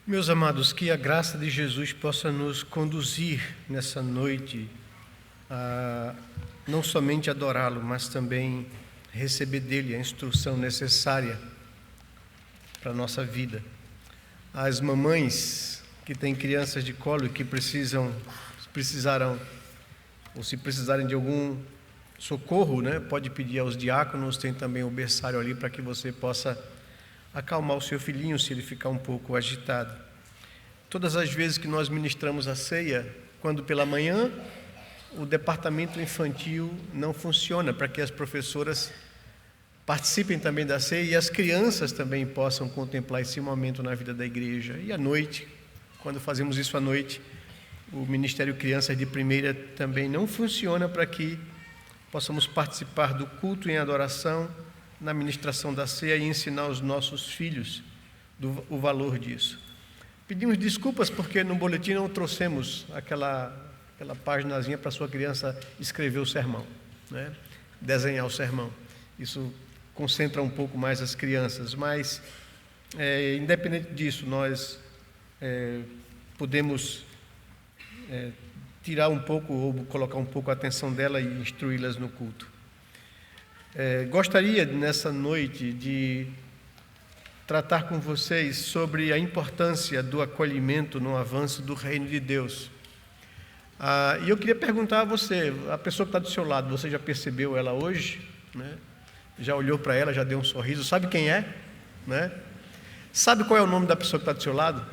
Meus amados, que a graça de Jesus possa nos conduzir nessa noite a não somente adorá-lo, mas também receber dele a instrução necessária para a nossa vida. As mamães que têm crianças de colo e que precisarem de algum socorro, pode pedir aos diáconos, tem também o berçário ali para que você possa acalmar o seu filhinho se ele ficar um pouco agitado. Todas as vezes que nós ministramos a ceia, quando pela manhã o departamento infantil não funciona, para que as professoras participem também da ceia e as crianças também possam contemplar esse momento na vida da igreja. E à noite, quando fazemos isso à noite, o Ministério Crianças de Primeira também não funciona para que possamos participar do culto em adoração, na ministração da ceia e ensinar os nossos filhos o valor disso. Pedimos desculpas porque no boletim não trouxemos aquela paginazinha para a sua criança escrever o sermão, desenhar o sermão. Isso concentra um pouco mais as crianças, mas independente disso, nós podemos tirar um pouco ou colocar um pouco a atenção dela e instruí-las no culto. Gostaria nessa noite de tratar com vocês sobre a importância do acolhimento no avanço do reino de Deus. E eu queria perguntar a você, a pessoa que está do seu lado, você já percebeu ela hoje? Já olhou para ela, já deu um sorriso, sabe quem é? Sabe qual é o nome da pessoa que está do seu lado?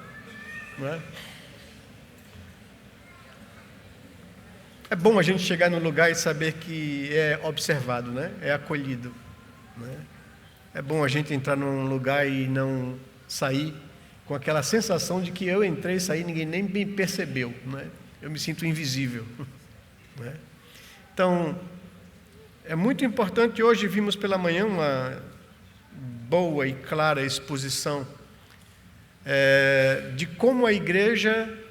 É bom a gente chegar no lugar e saber que é observado, é acolhido. É bom a gente entrar num lugar e não sair com aquela sensação de que eu entrei e saí, ninguém nem me percebeu. Eu me sinto invisível. Então, é muito importante. Hoje vimos pela manhã uma boa e clara exposição de como a igreja,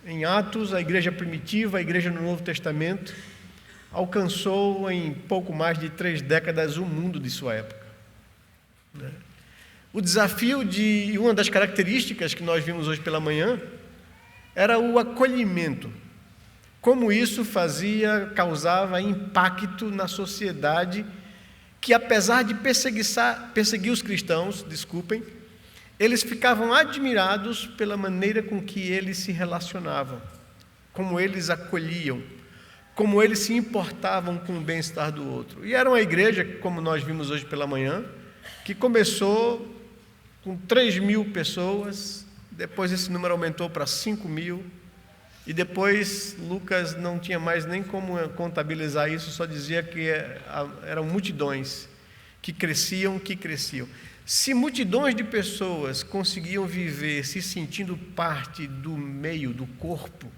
em Atos, a igreja primitiva, a igreja no Novo Testamento, alcançou em pouco mais de 3 décadas o mundo de sua época. O desafio de uma das características que nós vimos hoje pela manhã era o acolhimento. Como isso causava impacto na sociedade que, apesar de perseguir os cristãos, eles ficavam admirados pela maneira com que eles se relacionavam, como eles acolhiam, como eles se importavam com o bem-estar do outro. E era uma igreja, como nós vimos hoje pela manhã, que começou com 3.000 pessoas, depois esse número aumentou para 5.000, e depois Lucas não tinha mais nem como contabilizar isso, só dizia que eram multidões que cresciam. Se multidões de pessoas conseguiam viver se sentindo parte do meio, do corpo,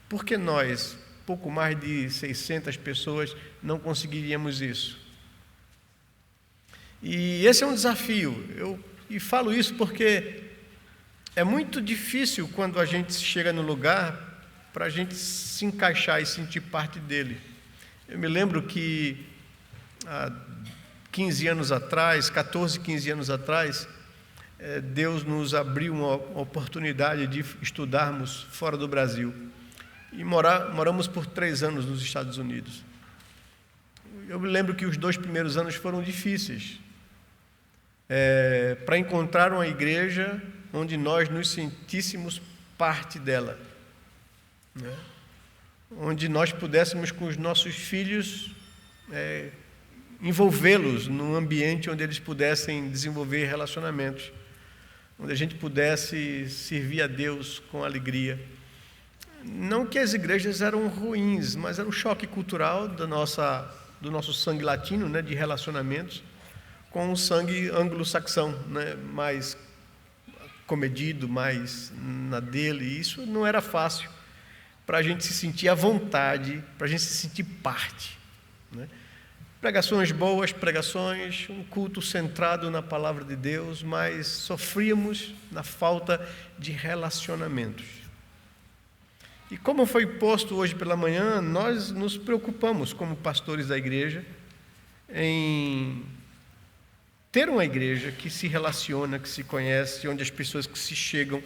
por que nós, pouco mais de 600 pessoas, não conseguiríamos isso? E esse é um desafio. E falo isso porque é muito difícil quando a gente chega no lugar para a gente se encaixar e sentir parte dele. Eu me lembro que 15 anos atrás, 14, 15 anos atrás, Deus nos abriu uma oportunidade de estudarmos fora do Brasil. E moramos por 3 anos nos Estados Unidos. Eu me lembro que os 2 primeiros anos foram difíceis. Para encontrar uma igreja onde nós nos sentíssemos parte dela. Onde nós pudéssemos com os nossos filhos envolvê-los num ambiente onde eles pudessem desenvolver relacionamentos, onde a gente pudesse servir a Deus com alegria. Não que as igrejas eram ruins, mas era um choque cultural do nosso sangue latino, de relacionamentos, com o sangue anglo-saxão, mais comedido, mais na dele. E isso não era fácil para a gente se sentir à vontade, para a gente se sentir parte. Pregações boas, um culto centrado na palavra de Deus, mas sofríamos na falta de relacionamentos. E como foi posto hoje pela manhã, nós nos preocupamos como pastores da igreja em ter uma igreja que se relaciona, que se conhece, onde as pessoas que se chegam,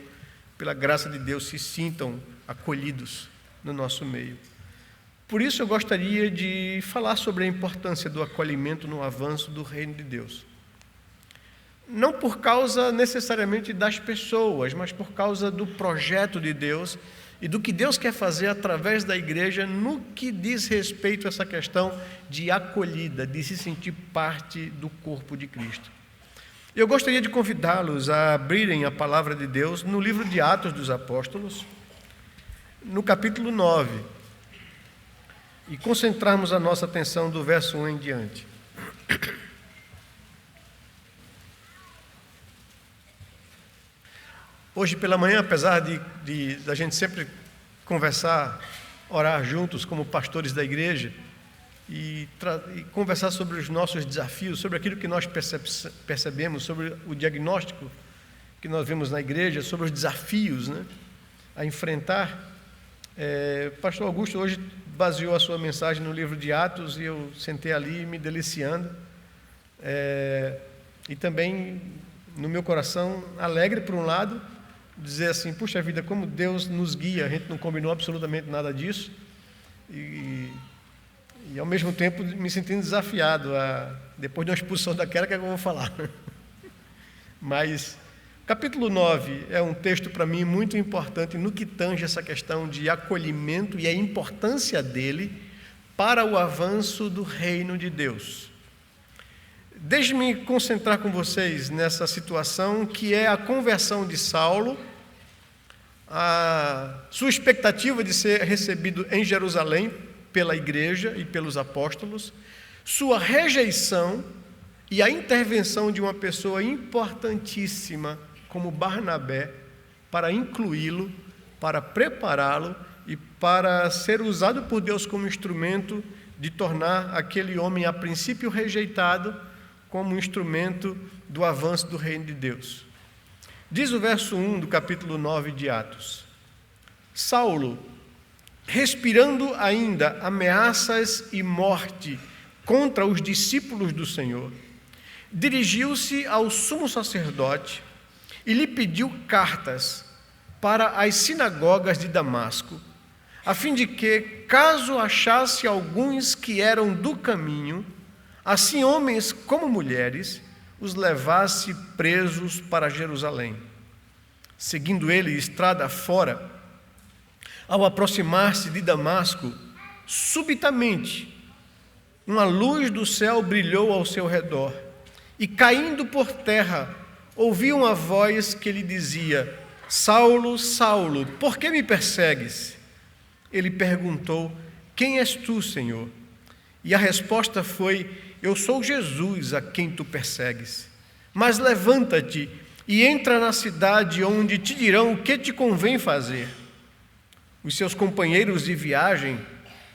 pela graça de Deus, se sintam acolhidos no nosso meio. Por isso eu gostaria de falar sobre a importância do acolhimento no avanço do reino de Deus. Não por causa necessariamente das pessoas, mas por causa do projeto de Deus e do que Deus quer fazer através da igreja no que diz respeito a essa questão de acolhida, de se sentir parte do corpo de Cristo. Eu gostaria de convidá-los a abrirem a palavra de Deus no livro de Atos dos Apóstolos, no capítulo 9, e concentrarmos a nossa atenção do verso 1 em diante. Hoje pela manhã, apesar de a gente sempre conversar, orar juntos como pastores da igreja e conversar sobre os nossos desafios, sobre aquilo que nós percebemos, sobre o diagnóstico que nós vemos na igreja, sobre os desafios, né, a enfrentar. Pastor Augusto hoje baseou a sua mensagem no livro de Atos e eu sentei ali me deliciando. E também no meu coração alegre por um lado, dizer assim, puxa vida, como Deus nos guia, a gente não combinou absolutamente nada disso, e ao mesmo tempo me sentindo desafiado, depois de uma exposição daquela, que é que eu vou falar? Mas, capítulo 9 é um texto para mim muito importante no que tange essa questão de acolhimento e a importância dele para o avanço do reino de Deus. Deixe-me concentrar com vocês nessa situação que é a conversão de Saulo, a sua expectativa de ser recebido em Jerusalém pela igreja e pelos apóstolos, sua rejeição e a intervenção de uma pessoa importantíssima como Barnabé para incluí-lo, para prepará-lo e para ser usado por Deus como instrumento de tornar aquele homem a princípio rejeitado como um instrumento do avanço do reino de Deus. Diz o verso 1 do capítulo 9 de Atos: Saulo, respirando ainda ameaças e morte contra os discípulos do Senhor, dirigiu-se ao sumo sacerdote e lhe pediu cartas para as sinagogas de Damasco, a fim de que, caso achasse alguns que eram do caminho, assim homens como mulheres, os levasse presos para Jerusalém. Seguindo ele estrada fora, ao aproximar-se de Damasco, subitamente, uma luz do céu brilhou ao seu redor, e caindo por terra, ouviu uma voz que lhe dizia: Saulo, Saulo, por que me persegues? Ele perguntou: Quem és tu, Senhor? E a resposta foi: Eu sou Jesus a quem tu persegues. Mas levanta-te e entra na cidade, onde te dirão o que te convém fazer. Os seus companheiros de viagem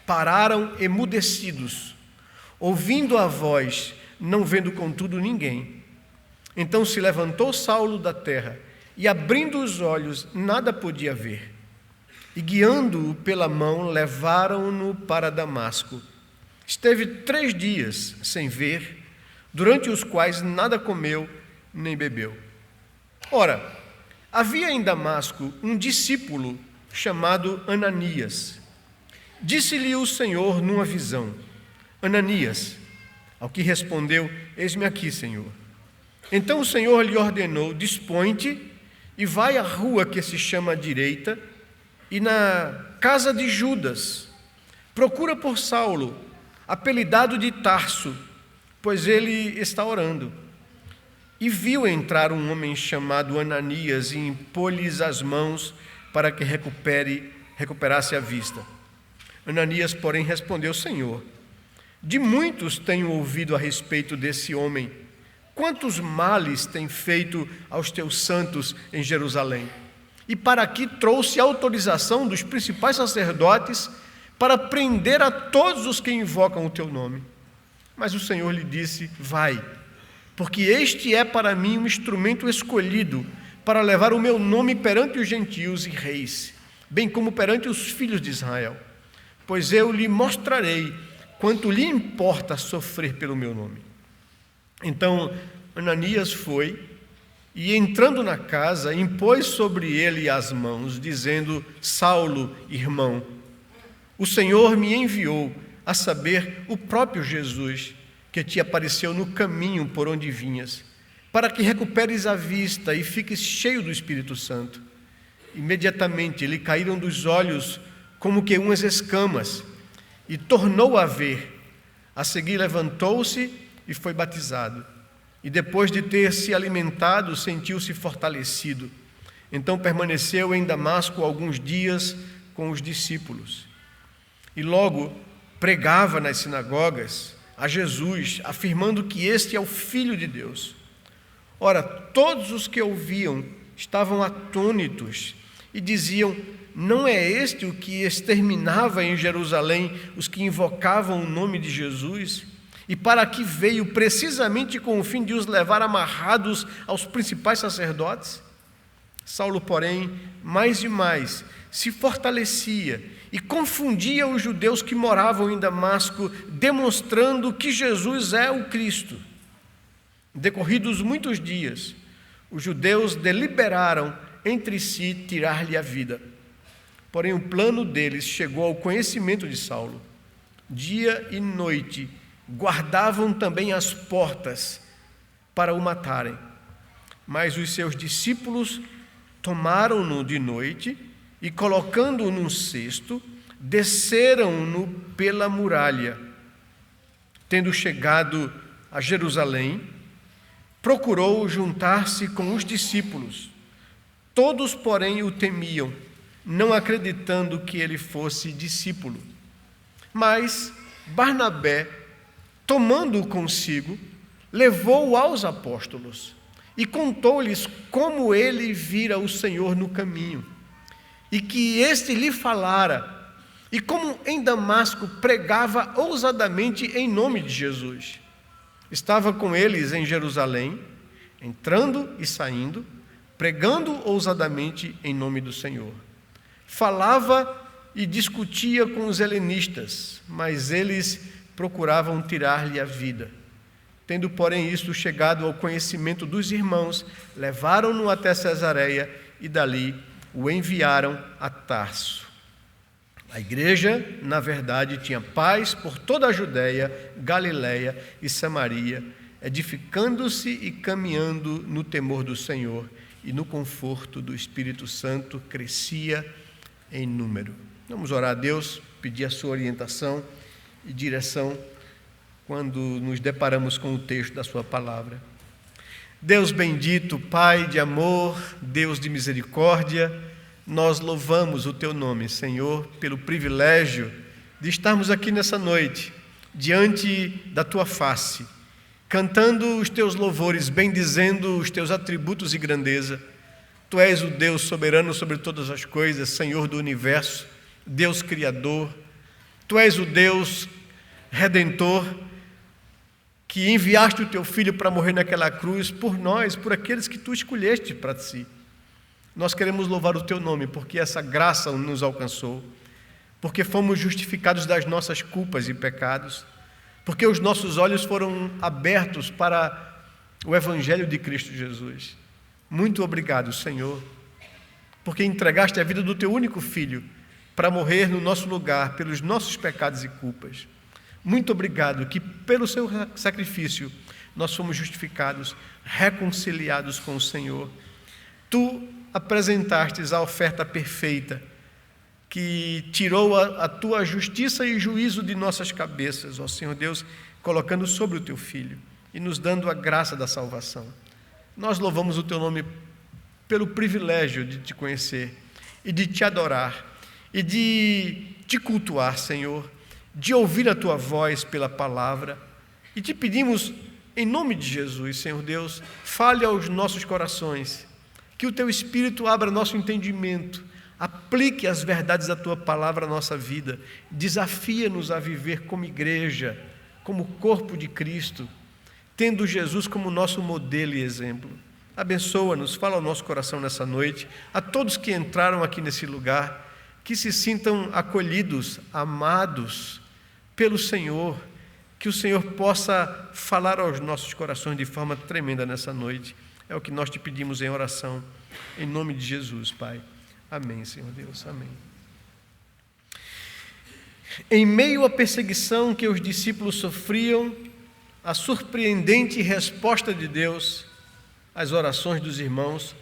pararam emudecidos, ouvindo a voz, não vendo contudo ninguém. Então se levantou Saulo da terra, e abrindo os olhos, nada podia ver. E guiando-o pela mão, levaram-no para Damasco. Esteve 3 dias sem ver, durante os quais nada comeu nem bebeu. Ora, havia em Damasco um discípulo chamado Ananias. Disse-lhe o Senhor numa visão: Ananias. Ao que respondeu: Eis-me aqui, Senhor. Então o Senhor lhe ordenou: Dispõe-te e vai à rua que se chama Direita, e na casa de Judas procura por Saulo, apelidado de Tarso, pois ele está orando. E viu entrar um homem chamado Ananias e impôs-lhes as mãos para que recuperasse a vista. Ananias, porém, respondeu: Senhor, de muitos tenho ouvido a respeito desse homem. Quantos males tem feito aos teus santos em Jerusalém? E para aqui trouxe autorização dos principais sacerdotes para prender a todos os que invocam o teu nome. Mas o Senhor lhe disse: Vai, porque este é para mim um instrumento escolhido para levar o meu nome perante os gentios e reis, bem como perante os filhos de Israel. Pois eu lhe mostrarei quanto lhe importa sofrer pelo meu nome. Então Ananias foi e, entrando na casa, impôs sobre ele as mãos, dizendo: Saulo, irmão, o Senhor me enviou, a saber, o próprio Jesus, que te apareceu no caminho por onde vinhas, para que recuperes a vista e fiques cheio do Espírito Santo. Imediatamente lhe caíram dos olhos como que umas escamas, e tornou a ver. A seguir levantou-se e foi batizado. E depois de ter se alimentado, sentiu-se fortalecido. Então permaneceu em Damasco alguns dias com os discípulos. E logo pregava nas sinagogas a Jesus, afirmando que este é o Filho de Deus. Ora, todos os que ouviam estavam atônitos e diziam: não é este o que exterminava em Jerusalém os que invocavam o nome de Jesus? E para aqui veio precisamente com o fim de os levar amarrados aos principais sacerdotes? Saulo, porém, mais e mais se fortalecia e confundia os judeus que moravam em Damasco, demonstrando que Jesus é o Cristo. Decorridos muitos dias, os judeus deliberaram entre si tirar-lhe a vida. Porém, o plano deles chegou ao conhecimento de Saulo. Dia e noite guardavam também as portas para o matarem. Mas os seus discípulos tomaram-no de noite e, colocando-o num cesto, desceram-no pela muralha. Tendo chegado a Jerusalém, procurou juntar-se com os discípulos. Todos, porém, o temiam, não acreditando que ele fosse discípulo. Mas Barnabé, tomando-o consigo, levou-o aos apóstolos e contou-lhes como ele vira o Senhor no caminho, e que este lhe falara, e como em Damasco pregava ousadamente em nome de Jesus. Estava com eles em Jerusalém, entrando e saindo, pregando ousadamente em nome do Senhor. Falava e discutia com os helenistas, mas eles procuravam tirar-lhe a vida. Tendo, porém, isto chegado ao conhecimento dos irmãos, levaram-no até Cesareia e dali o enviaram a Tarso. A igreja, na verdade, tinha paz por toda a Judéia, Galiléia e Samaria, edificando-se e caminhando no temor do Senhor, e no conforto do Espírito Santo crescia em número. Vamos orar a Deus, pedir a sua orientação e direção quando nos deparamos com o texto da sua palavra. Deus bendito, Pai de amor, Deus de misericórdia, nós louvamos o teu nome, Senhor, pelo privilégio de estarmos aqui nessa noite, diante da tua face, cantando os teus louvores, bendizendo os teus atributos e grandeza. Tu és o Deus soberano sobre todas as coisas, Senhor do universo, Deus criador. Tu és o Deus redentor, que enviaste o teu Filho para morrer naquela cruz por nós, por aqueles que tu escolheste para si. Nós queremos louvar o teu nome, porque essa graça nos alcançou, porque fomos justificados das nossas culpas e pecados, porque os nossos olhos foram abertos para o Evangelho de Cristo Jesus. Muito obrigado, Senhor, porque entregaste a vida do teu único Filho para morrer no nosso lugar, pelos nossos pecados e culpas. Muito obrigado que pelo seu sacrifício nós fomos justificados, reconciliados com o Senhor. Tu apresentastes a oferta perfeita, que tirou a tua justiça e juízo de nossas cabeças, ó Senhor Deus, colocando sobre o teu Filho e nos dando a graça da salvação. Nós louvamos o teu nome pelo privilégio de te conhecer e de te adorar e de te cultuar, Senhor, de ouvir a tua voz pela palavra, e te pedimos, em nome de Jesus, Senhor Deus, fale aos nossos corações, que o teu Espírito abra nosso entendimento, aplique as verdades da tua palavra à nossa vida, desafia-nos a viver como igreja, como corpo de Cristo, tendo Jesus como nosso modelo e exemplo. Abençoa-nos, fala ao nosso coração nessa noite, a todos que entraram aqui nesse lugar, que se sintam acolhidos, amados pelo Senhor, que o Senhor possa falar aos nossos corações de forma tremenda nessa noite. É o que nós te pedimos em oração, em nome de Jesus, Pai. Amém, Senhor Deus, amém. Em meio à perseguição que os discípulos sofriam, a surpreendente resposta de Deus às orações dos irmãos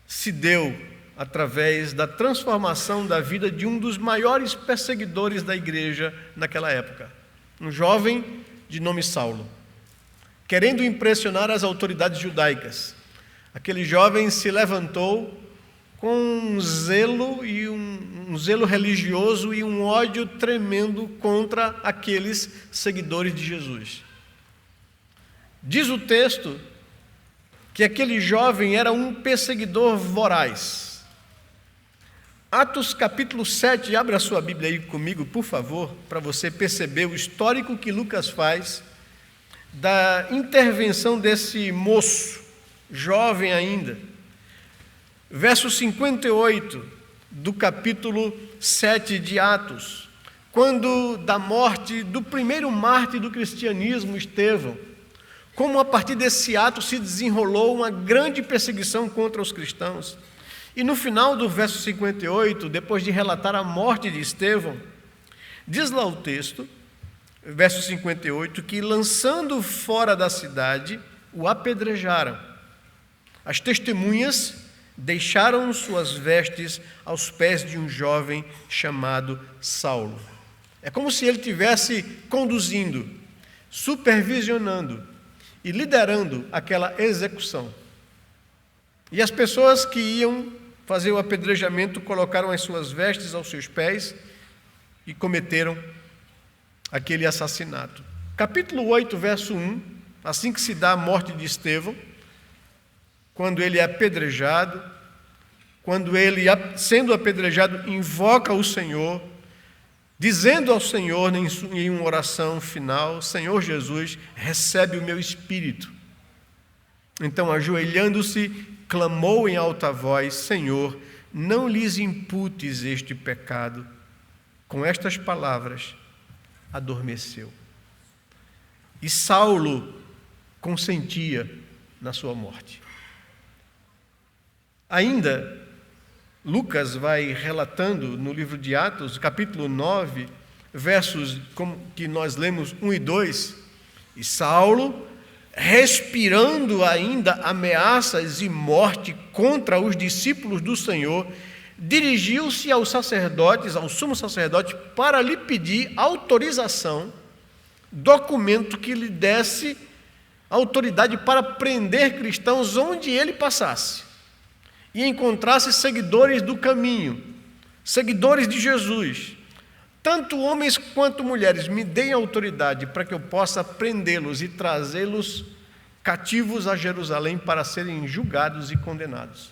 se deu através da transformação da vida de um dos maiores perseguidores da igreja naquela época, um jovem de nome Saulo. Querendo impressionar as autoridades judaicas, aquele jovem se levantou com um zelo religioso e um ódio tremendo contra aqueles seguidores de Jesus. Diz o texto que aquele jovem era um perseguidor voraz. Atos capítulo 7, abra a sua Bíblia aí comigo, por favor, para você perceber o histórico que Lucas faz da intervenção desse moço, jovem ainda. Verso 58 do capítulo 7 de Atos, quando da morte do primeiro mártir do cristianismo, Estevão, como a partir desse ato se desenrolou uma grande perseguição contra os cristãos. E no final do verso 58, depois de relatar a morte de Estevão, diz lá o texto, verso 58, que lançando fora da cidade, o apedrejaram. As testemunhas deixaram suas vestes aos pés de um jovem chamado Saulo. É como se ele estivesse conduzindo, supervisionando e liderando aquela execução. E as pessoas que iam fazer o apedrejamento colocaram as suas vestes aos seus pés e cometeram aquele assassinato. Capítulo 8, verso 1, assim que se dá a morte de Estevão, quando ele é apedrejado, quando ele, sendo apedrejado, invoca o Senhor, dizendo ao Senhor em uma oração final: Senhor Jesus, recebe o meu espírito. Então, ajoelhando-se, clamou em alta voz: Senhor, não lhes imputes este pecado. Com estas palavras, adormeceu. E Saulo consentia na sua morte. Ainda, Lucas vai relatando no livro de Atos, capítulo 9, versos que nós lemos 1 e 2, e Saulo, respirando ainda ameaças e morte contra os discípulos do Senhor, dirigiu-se aos sacerdotes, ao sumo sacerdote, para lhe pedir autorização, documento que lhe desse autoridade para prender cristãos onde ele passasse e encontrasse seguidores do caminho, seguidores de Jesus. Tanto homens quanto mulheres, me deem autoridade para que eu possa prendê-los e trazê-los cativos a Jerusalém para serem julgados e condenados.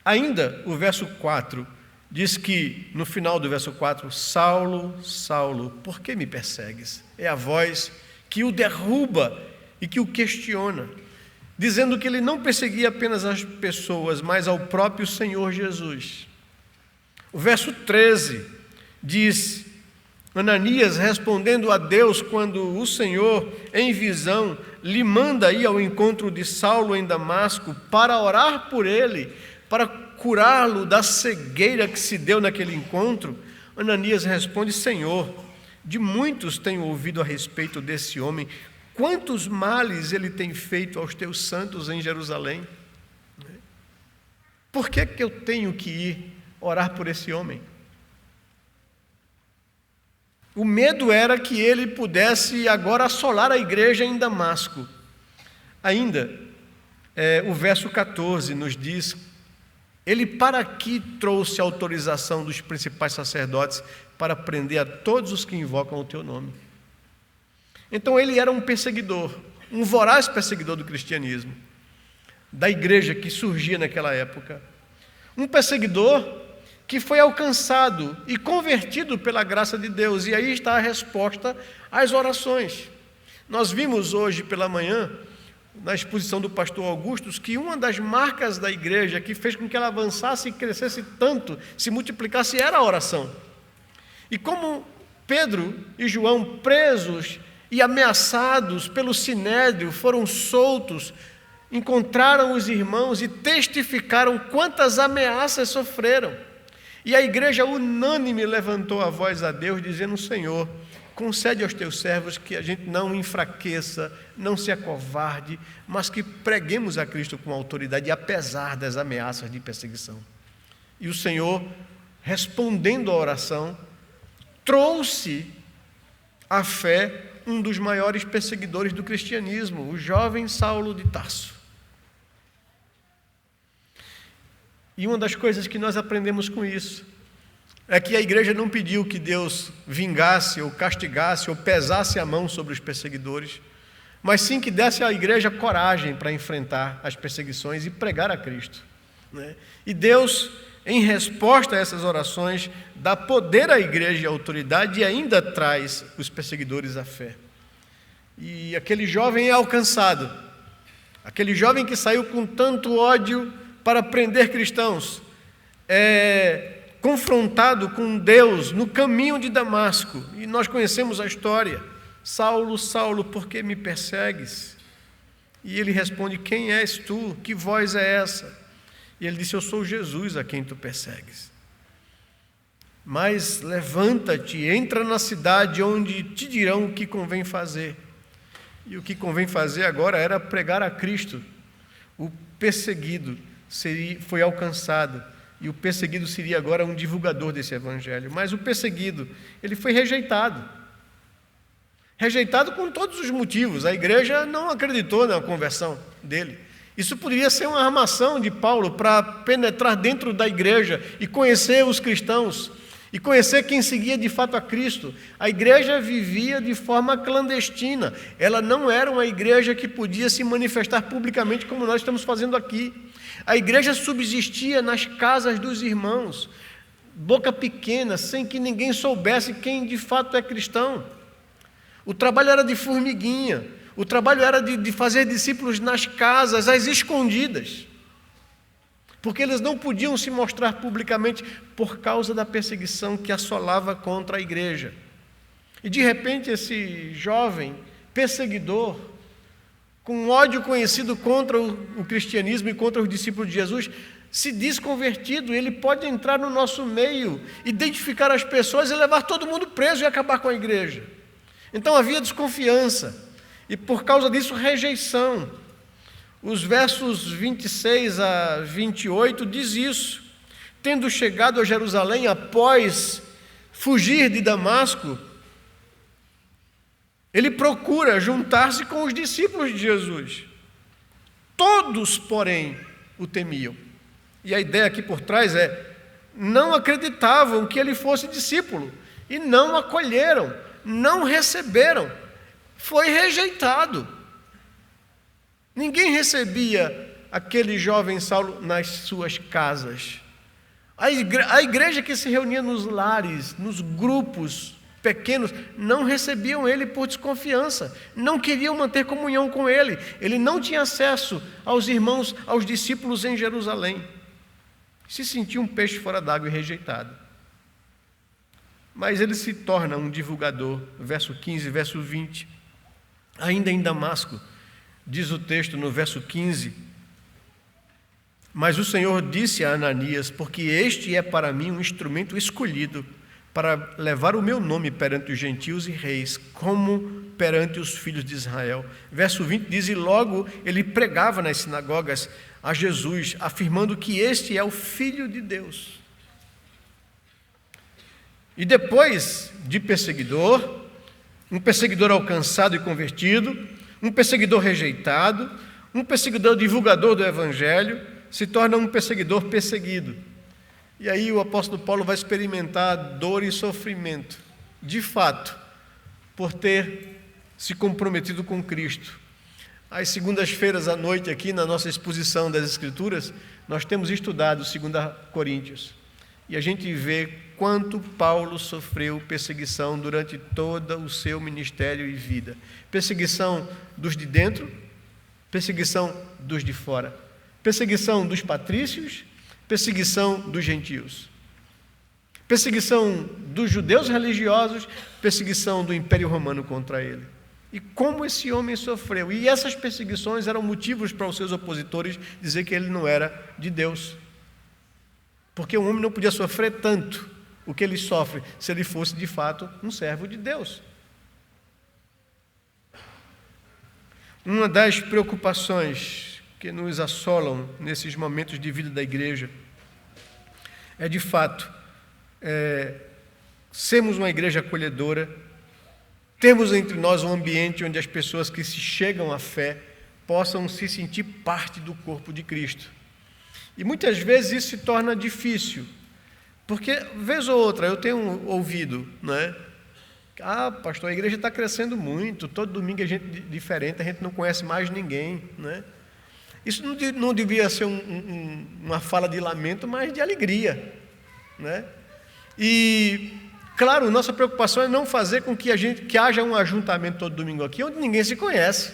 Ainda o verso 4 diz que, no final do verso 4, Saulo, Saulo, por que me persegues? É a voz que o derruba e que o questiona, dizendo que ele não perseguia apenas as pessoas, mas ao próprio Senhor Jesus. O verso 13 diz: Ananias, respondendo a Deus quando o Senhor, em visão, lhe manda ir ao encontro de Saulo em Damasco para orar por ele, para curá-lo da cegueira que se deu naquele encontro, Ananias responde: Senhor, de muitos tenho ouvido a respeito desse homem, quantos males ele tem feito aos teus santos em Jerusalém? Por que eu tenho que ir orar por esse homem? O medo era que ele pudesse agora assolar a igreja em Damasco. Ainda, o verso 14 nos diz: ele para aqui trouxe a autorização dos principais sacerdotes para prender a todos os que invocam o teu nome. Então ele era um perseguidor, um voraz perseguidor do cristianismo, da igreja que surgia naquela época. Um perseguidor que foi alcançado e convertido pela graça de Deus. E aí está a resposta às orações. Nós vimos hoje pela manhã, na exposição do pastor Augustus, que uma das marcas da igreja que fez com que ela avançasse e crescesse tanto, se multiplicasse, era a oração. E como Pedro e João, presos e ameaçados pelo sinédrio, foram soltos, encontraram os irmãos e testificaram quantas ameaças sofreram. E a igreja unânime levantou a voz a Deus, dizendo: Senhor, concede aos teus servos que a gente não enfraqueça, não se acovarde, mas que preguemos a Cristo com autoridade, apesar das ameaças de perseguição. E o Senhor, respondendo à oração, trouxe à fé um dos maiores perseguidores do cristianismo, o jovem Saulo de Tarso. E uma das coisas que nós aprendemos com isso é que a igreja não pediu que Deus vingasse ou castigasse ou pesasse a mão sobre os perseguidores, mas sim que desse à igreja coragem para enfrentar as perseguições e pregar a Cristo, né? E Deus, em resposta a essas orações, dá poder à igreja e à autoridade e ainda traz os perseguidores à fé. E aquele jovem é alcançado, aquele jovem que saiu com tanto ódio para prender cristãos, é confrontado com Deus no caminho de Damasco, e nós conhecemos a história: Saulo, Saulo, por que me persegues? E ele responde: quem és tu? Que voz é essa? E ele disse: eu sou Jesus a quem tu persegues. Mas levanta-te, entra na cidade onde te dirão o que convém fazer. E o que convém fazer agora era pregar a Cristo. O perseguido foi alcançado, e o perseguido seria agora um divulgador desse evangelho. Mas o perseguido, ele foi rejeitado. Rejeitado com todos os motivos. A igreja não acreditou na conversão dele. Isso poderia ser uma armação de Paulo para penetrar dentro da igreja e conhecer os cristãos, e conhecer quem seguia de fato a Cristo. A igreja vivia de forma clandestina. Ela não era uma igreja que podia se manifestar publicamente como nós estamos fazendo aqui. A igreja subsistia nas casas dos irmãos, boca pequena, sem que ninguém soubesse quem de fato é cristão. O trabalho era de formiguinha. O trabalho era de fazer discípulos nas casas, às escondidas, porque eles não podiam se mostrar publicamente por causa da perseguição que assolava contra a igreja. E de repente esse jovem perseguidor, com ódio conhecido contra o cristianismo e contra os discípulos de Jesus, se diz convertido. Ele pode entrar no nosso meio, identificar as pessoas e levar todo mundo preso e acabar com a igreja. Então havia desconfiança. E por causa disso, rejeição. Os versos 26 a 28 diz isso: tendo chegado a Jerusalém após fugir de Damasco, ele procura juntar-se com os discípulos de Jesus. Todos, porém, o temiam. E a ideia aqui por trás é: não acreditavam que ele fosse discípulo, e não acolheram, não receberam. Foi rejeitado. Ninguém recebia aquele jovem Saulo nas suas casas. A igreja que se reunia nos lares, nos grupos pequenos, não recebiam ele por desconfiança, não queriam manter comunhão com ele. Ele não tinha acesso aos irmãos, aos discípulos em Jerusalém. Se sentia um peixe fora d'água e rejeitado. Mas ele se torna um divulgador. Verso 15, verso 20. Ainda em Damasco, diz o texto no verso 15: mas o Senhor disse a Ananias: porque este é para mim um instrumento escolhido para levar o meu nome perante os gentios e reis, como perante os filhos de Israel. Verso 20 diz: e logo ele pregava nas sinagogas a Jesus, afirmando que este é o Filho de Deus. E depois de perseguidor, um perseguidor alcançado e convertido, um perseguidor rejeitado, um perseguidor divulgador do Evangelho, se torna um perseguidor perseguido. E aí o apóstolo Paulo vai experimentar dor e sofrimento, de fato, por ter se comprometido com Cristo. Às segundas-feiras à noite, aqui na nossa exposição das Escrituras, nós temos estudado 2 Coríntios. E a gente vê quanto Paulo sofreu perseguição durante todo o seu ministério e vida. Perseguição dos de dentro, perseguição dos de fora. Perseguição dos patrícios, perseguição dos gentios. Perseguição dos judeus religiosos, perseguição do Império Romano contra ele. E como esse homem sofreu. E essas perseguições eram motivos para os seus opositores dizer que ele não era de Deus. Porque um homem não podia sofrer tanto o que ele sofre se ele fosse de fato um servo de Deus. Uma das preocupações que nos assolam nesses momentos de vida da igreja é, de fato, sermos uma igreja acolhedora, termos entre nós um ambiente onde as pessoas que se chegam à fé possam se sentir parte do corpo de Cristo. E muitas vezes isso se torna difícil, porque, vez ou outra, eu tenho ouvido, né? Pastor, a igreja está crescendo muito, todo domingo é gente diferente, a gente não conhece mais ninguém, né? Isso não devia ser uma fala de lamento, mas de alegria, né? E, claro, nossa preocupação é não fazer com que haja um ajuntamento todo domingo aqui, onde ninguém se conhece,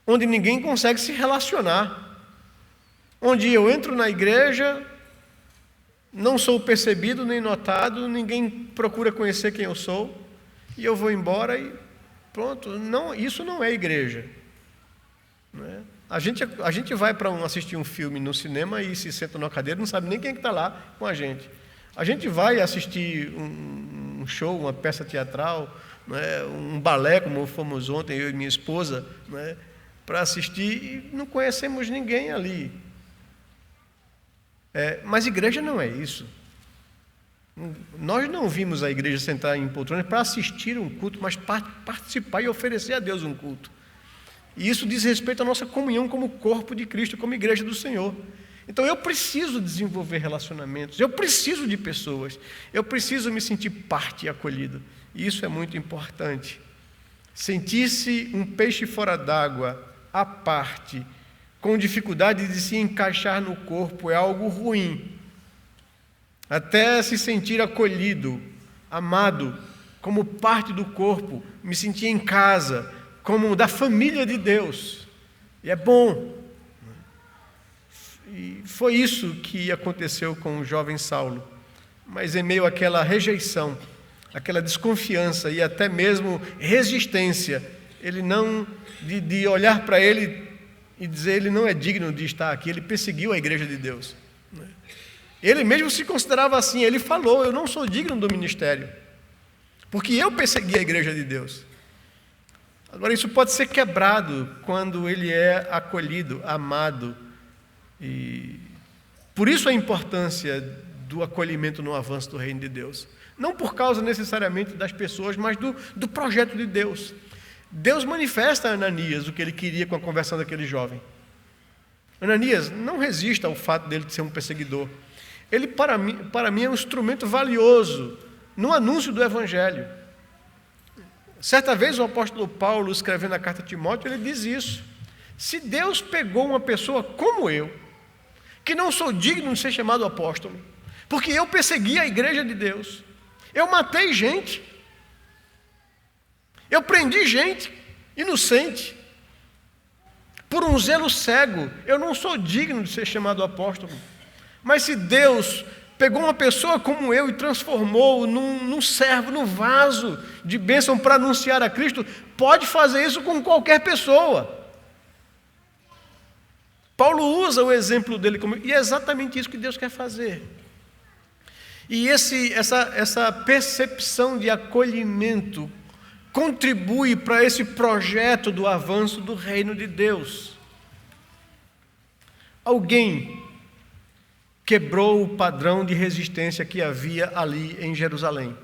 onde ninguém consegue se relacionar, onde eu entro na igreja, não sou percebido nem notado, ninguém procura conhecer quem eu sou, e eu vou embora e pronto. Não, isso não é igreja, né? A gente vai para assistir um filme no cinema e se senta numa cadeira, não sabe nem quem está lá com a gente. A gente vai assistir um show, uma peça teatral, né, um balé, como fomos ontem, eu e minha esposa, né, para assistir, e não conhecemos ninguém ali. Mas igreja não é isso. Nós não vimos a igreja sentar em poltronas para assistir um culto, mas para participar e oferecer a Deus um culto. E isso diz respeito à nossa comunhão como corpo de Cristo, como igreja do Senhor. Então eu preciso desenvolver relacionamentos, eu preciso de pessoas, eu preciso me sentir parte e acolhido. E isso é muito importante. Sentir-se um peixe fora d'água, à parte, com dificuldade de se encaixar no corpo, é algo ruim. Até se sentir acolhido, amado, como parte do corpo, me sentir em casa, como da família de Deus. E é bom. E foi isso que aconteceu com o jovem Saulo. Mas em meio àquela rejeição, aquela desconfiança e até mesmo resistência, ele não, de olhar para ele e dizer ele não é digno de estar aqui, ele perseguiu a igreja de Deus. Ele mesmo se considerava assim, ele falou, eu não sou digno do ministério, porque eu persegui a igreja de Deus. Agora, isso pode ser quebrado quando ele é acolhido, amado. E por isso a importância do acolhimento no avanço do reino de Deus. Não por causa necessariamente das pessoas, mas do projeto de Deus. Deus manifesta a Ananias o que ele queria com a conversão daquele jovem. Ananias, não resista ao fato dele ser um perseguidor. Ele, para mim, é um instrumento valioso no anúncio do Evangelho. Certa vez o apóstolo Paulo, escrevendo a carta a Timóteo, ele diz isso. Se Deus pegou uma pessoa como eu, que não sou digno de ser chamado apóstolo, porque eu persegui a igreja de Deus, eu matei gente, eu prendi gente inocente, por um zelo cego, eu não sou digno de ser chamado apóstolo. Mas se Deus pegou uma pessoa como eu e transformou num servo, num vaso de bênção para anunciar a Cristo, pode fazer isso com qualquer pessoa. Paulo usa o exemplo dele como... E é exatamente isso que Deus quer fazer. E essa percepção de acolhimento contribui para esse projeto do avanço do reino de Deus. Alguém quebrou o padrão de resistência que havia ali em Jerusalém.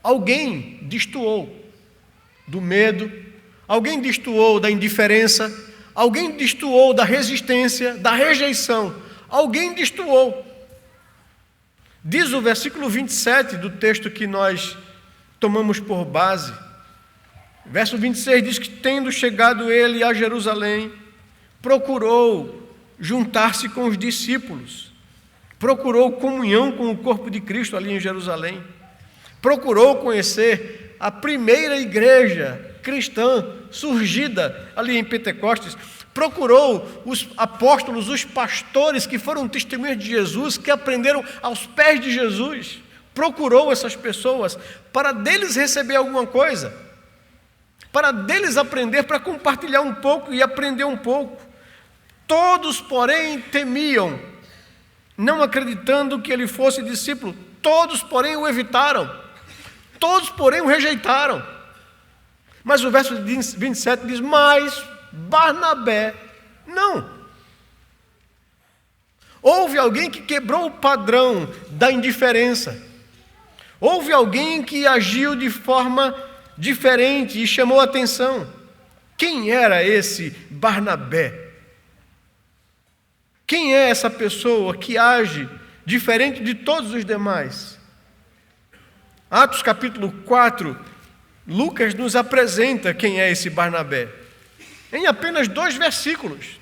Alguém destoou do medo, alguém destoou da indiferença, alguém destoou da resistência, da rejeição, alguém destoou. Diz o versículo 27 do texto que nós tomamos por base. Verso 26 diz que, tendo chegado ele a Jerusalém, procurou juntar-se com os discípulos, procurou comunhão com o corpo de Cristo ali em Jerusalém, procurou conhecer a primeira igreja cristã surgida ali em Pentecostes, procurou os apóstolos, os pastores que foram testemunhas de Jesus, que aprenderam aos pés de Jesus, procurou essas pessoas para deles receber alguma coisa, para deles aprender, para compartilhar um pouco e aprender um pouco. Todos, porém, temiam, não acreditando que ele fosse discípulo. Todos, porém, o evitaram. Todos, porém, o rejeitaram. Mas o verso 27 diz: mas Barnabé não. Houve alguém que quebrou o padrão da indiferença. Houve alguém que agiu de forma diferente e chamou a atenção. Quem era esse Barnabé? Quem é essa pessoa que age diferente de todos os demais? Atos capítulo 4, Lucas nos apresenta quem é esse Barnabé. Em apenas 2 versículos.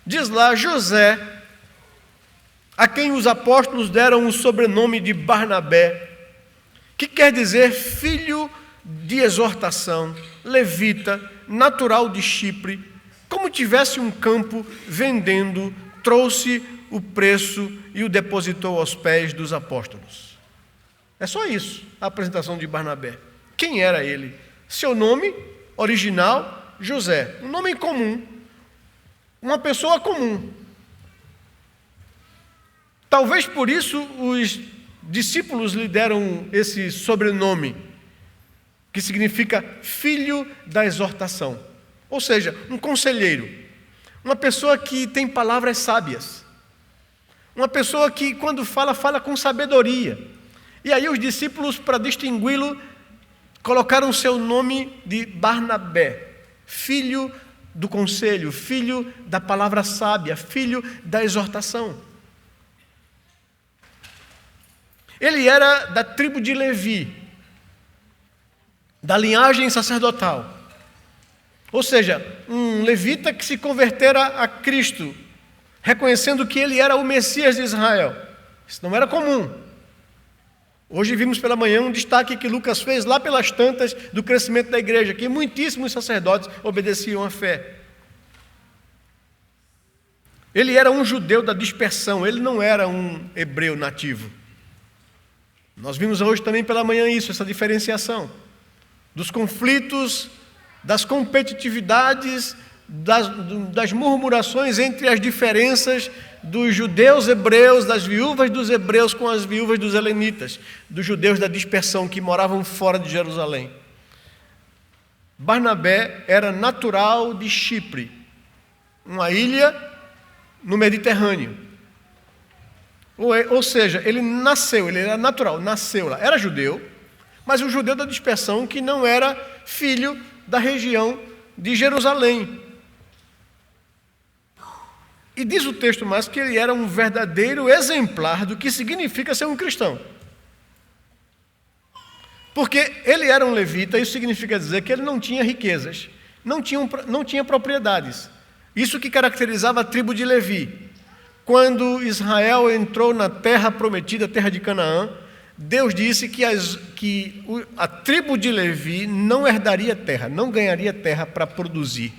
Diz lá: José, a quem os apóstolos deram o sobrenome de Barnabé, que quer dizer filho de exortação, levita, natural de Chipre, como tivesse um campo vendendo, trouxe o preço e o depositou aos pés dos apóstolos. É só isso, a apresentação de Barnabé. Quem era ele? Seu nome original, José. Um nome comum, uma pessoa comum. Talvez por isso os discípulos lhe deram esse sobrenome, que significa filho da exortação. Ou seja, um conselheiro. Uma pessoa que tem palavras sábias. Uma pessoa que, quando fala, fala com sabedoria. E aí os discípulos, para distingui-lo, colocaram seu nome de Barnabé, filho do conselho, filho da palavra sábia, filho da exortação. Ele era da tribo de Levi, da linhagem sacerdotal. Ou seja, um levita que se convertera a Cristo, reconhecendo que ele era o Messias de Israel. Isso não era comum. Hoje vimos pela manhã um destaque que Lucas fez lá pelas tantas do crescimento da igreja, que muitíssimos sacerdotes obedeciam à fé. Ele era um judeu da dispersão, ele não era um hebreu nativo. Nós vimos hoje também pela manhã isso, essa diferenciação dos conflitos, das competitividades, das murmurações entre as diferenças dos judeus hebreus, das viúvas dos hebreus com as viúvas dos helenitas, dos judeus da dispersão que moravam fora de Jerusalém. Barnabé era natural de Chipre, uma ilha no Mediterrâneo. Ou seja, ele nasceu, ele era natural, nasceu lá, era judeu, mas um judeu da dispersão que não era filho da região de Jerusalém. E diz o texto mais que ele era um verdadeiro exemplar do que significa ser um cristão. Porque ele era um levita, isso significa dizer que ele não tinha riquezas, não tinha propriedades. Isso que caracterizava a tribo de Levi. Quando Israel entrou na terra prometida, a terra de Canaã, Deus disse que a tribo de Levi não herdaria terra, não ganharia terra para produzir,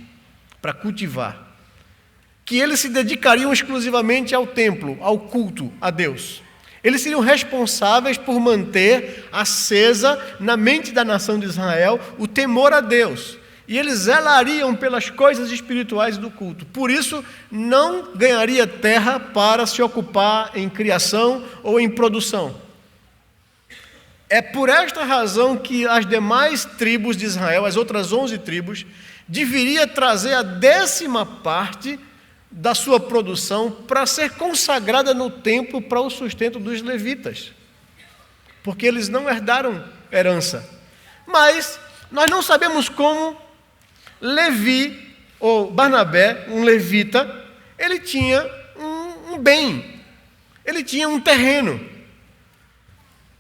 para cultivar. Que eles se dedicariam exclusivamente ao templo, ao culto a Deus. Eles seriam responsáveis por manter acesa na mente da nação de Israel o temor a Deus. E eles zelariam pelas coisas espirituais do culto. Por isso, não ganharia terra para se ocupar em criação ou em produção. É por esta razão que as demais tribos de Israel, as outras 11 tribos, deveria trazer a 10ª parte da sua produção para ser consagrada no templo para o sustento dos levitas. Porque eles não herdaram herança. Mas nós não sabemos como Levi, ou Barnabé, um levita, ele tinha um bem, ele tinha um terreno.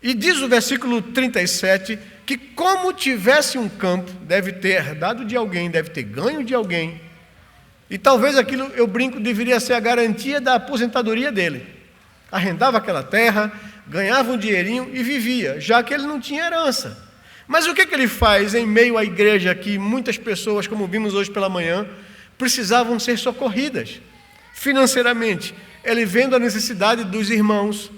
E diz o versículo 37 que, como tivesse um campo, deve ter herdado de alguém, deve ter ganho de alguém. E talvez aquilo, eu brinco, deveria ser a garantia da aposentadoria dele. Arrendava aquela terra, ganhava um dinheirinho e vivia, já que ele não tinha herança. Mas o que ele faz em meio à igreja que muitas pessoas, como vimos hoje pela manhã, precisavam ser socorridas financeiramente. Ele vendo a necessidade dos irmãos,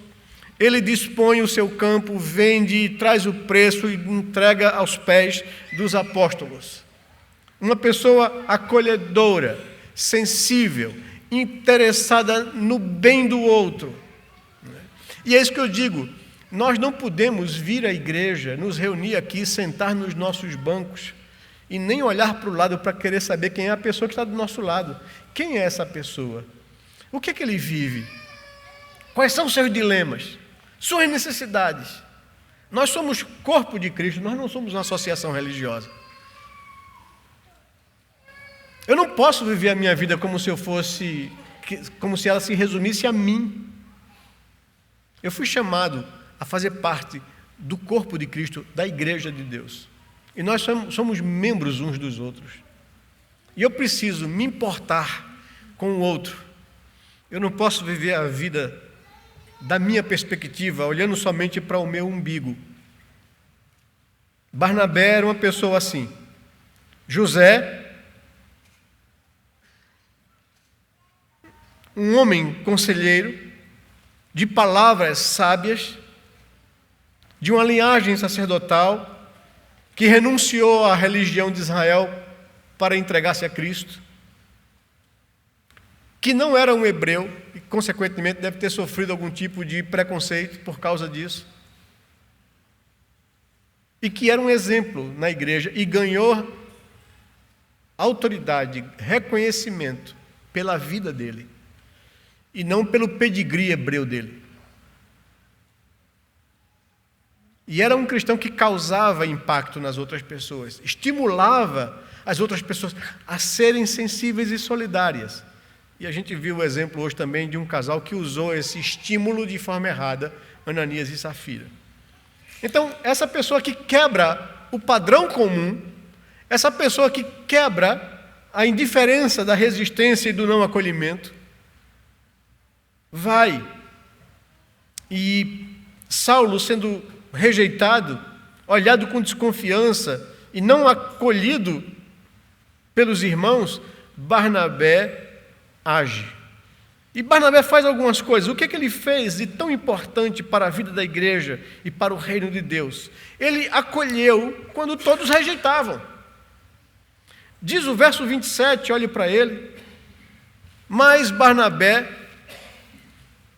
ele dispõe o seu campo, vende, traz o preço e entrega aos pés dos apóstolos. Uma pessoa acolhedora, sensível, interessada no bem do outro. E é isso que eu digo, nós não podemos vir à igreja, nos reunir aqui, sentar nos nossos bancos e nem olhar para o lado para querer saber quem é a pessoa que está do nosso lado. Quem é essa pessoa? O que é que ele vive? Quais são os seus dilemas? Suas necessidades? Nós somos corpo de Cristo, nós não somos uma associação religiosa. Eu não posso viver a minha vida como se ela se resumisse a mim. Eu fui chamado a fazer parte do corpo de Cristo, da igreja de Deus. E nós somos membros uns dos outros. E eu preciso me importar com o outro. Eu não posso viver a vida da minha perspectiva, olhando somente para o meu umbigo. Barnabé era uma pessoa assim. José, um homem conselheiro, de palavras sábias, de uma linhagem sacerdotal, que renunciou à religião de Israel para entregar-se a Cristo, que não era um hebreu e, consequentemente, deve ter sofrido algum tipo de preconceito por causa disso, e que era um exemplo na igreja e ganhou autoridade, reconhecimento pela vida dele, e não pelo pedigree hebreu dele. E era um cristão que causava impacto nas outras pessoas, estimulava as outras pessoas a serem sensíveis e solidárias. E a gente viu o exemplo hoje também de um casal que usou esse estímulo de forma errada, Ananias e Safira. Então, essa pessoa que quebra o padrão comum, essa pessoa que quebra a indiferença da resistência e do não acolhimento, vai. E Saulo, sendo rejeitado, olhado com desconfiança e não acolhido pelos irmãos, Barnabé age. E Barnabé faz algumas coisas. O que é que ele fez de tão importante para a vida da igreja e para o reino de Deus? Ele acolheu quando todos rejeitavam. Diz o verso 27, olhe para ele. Mas Barnabé,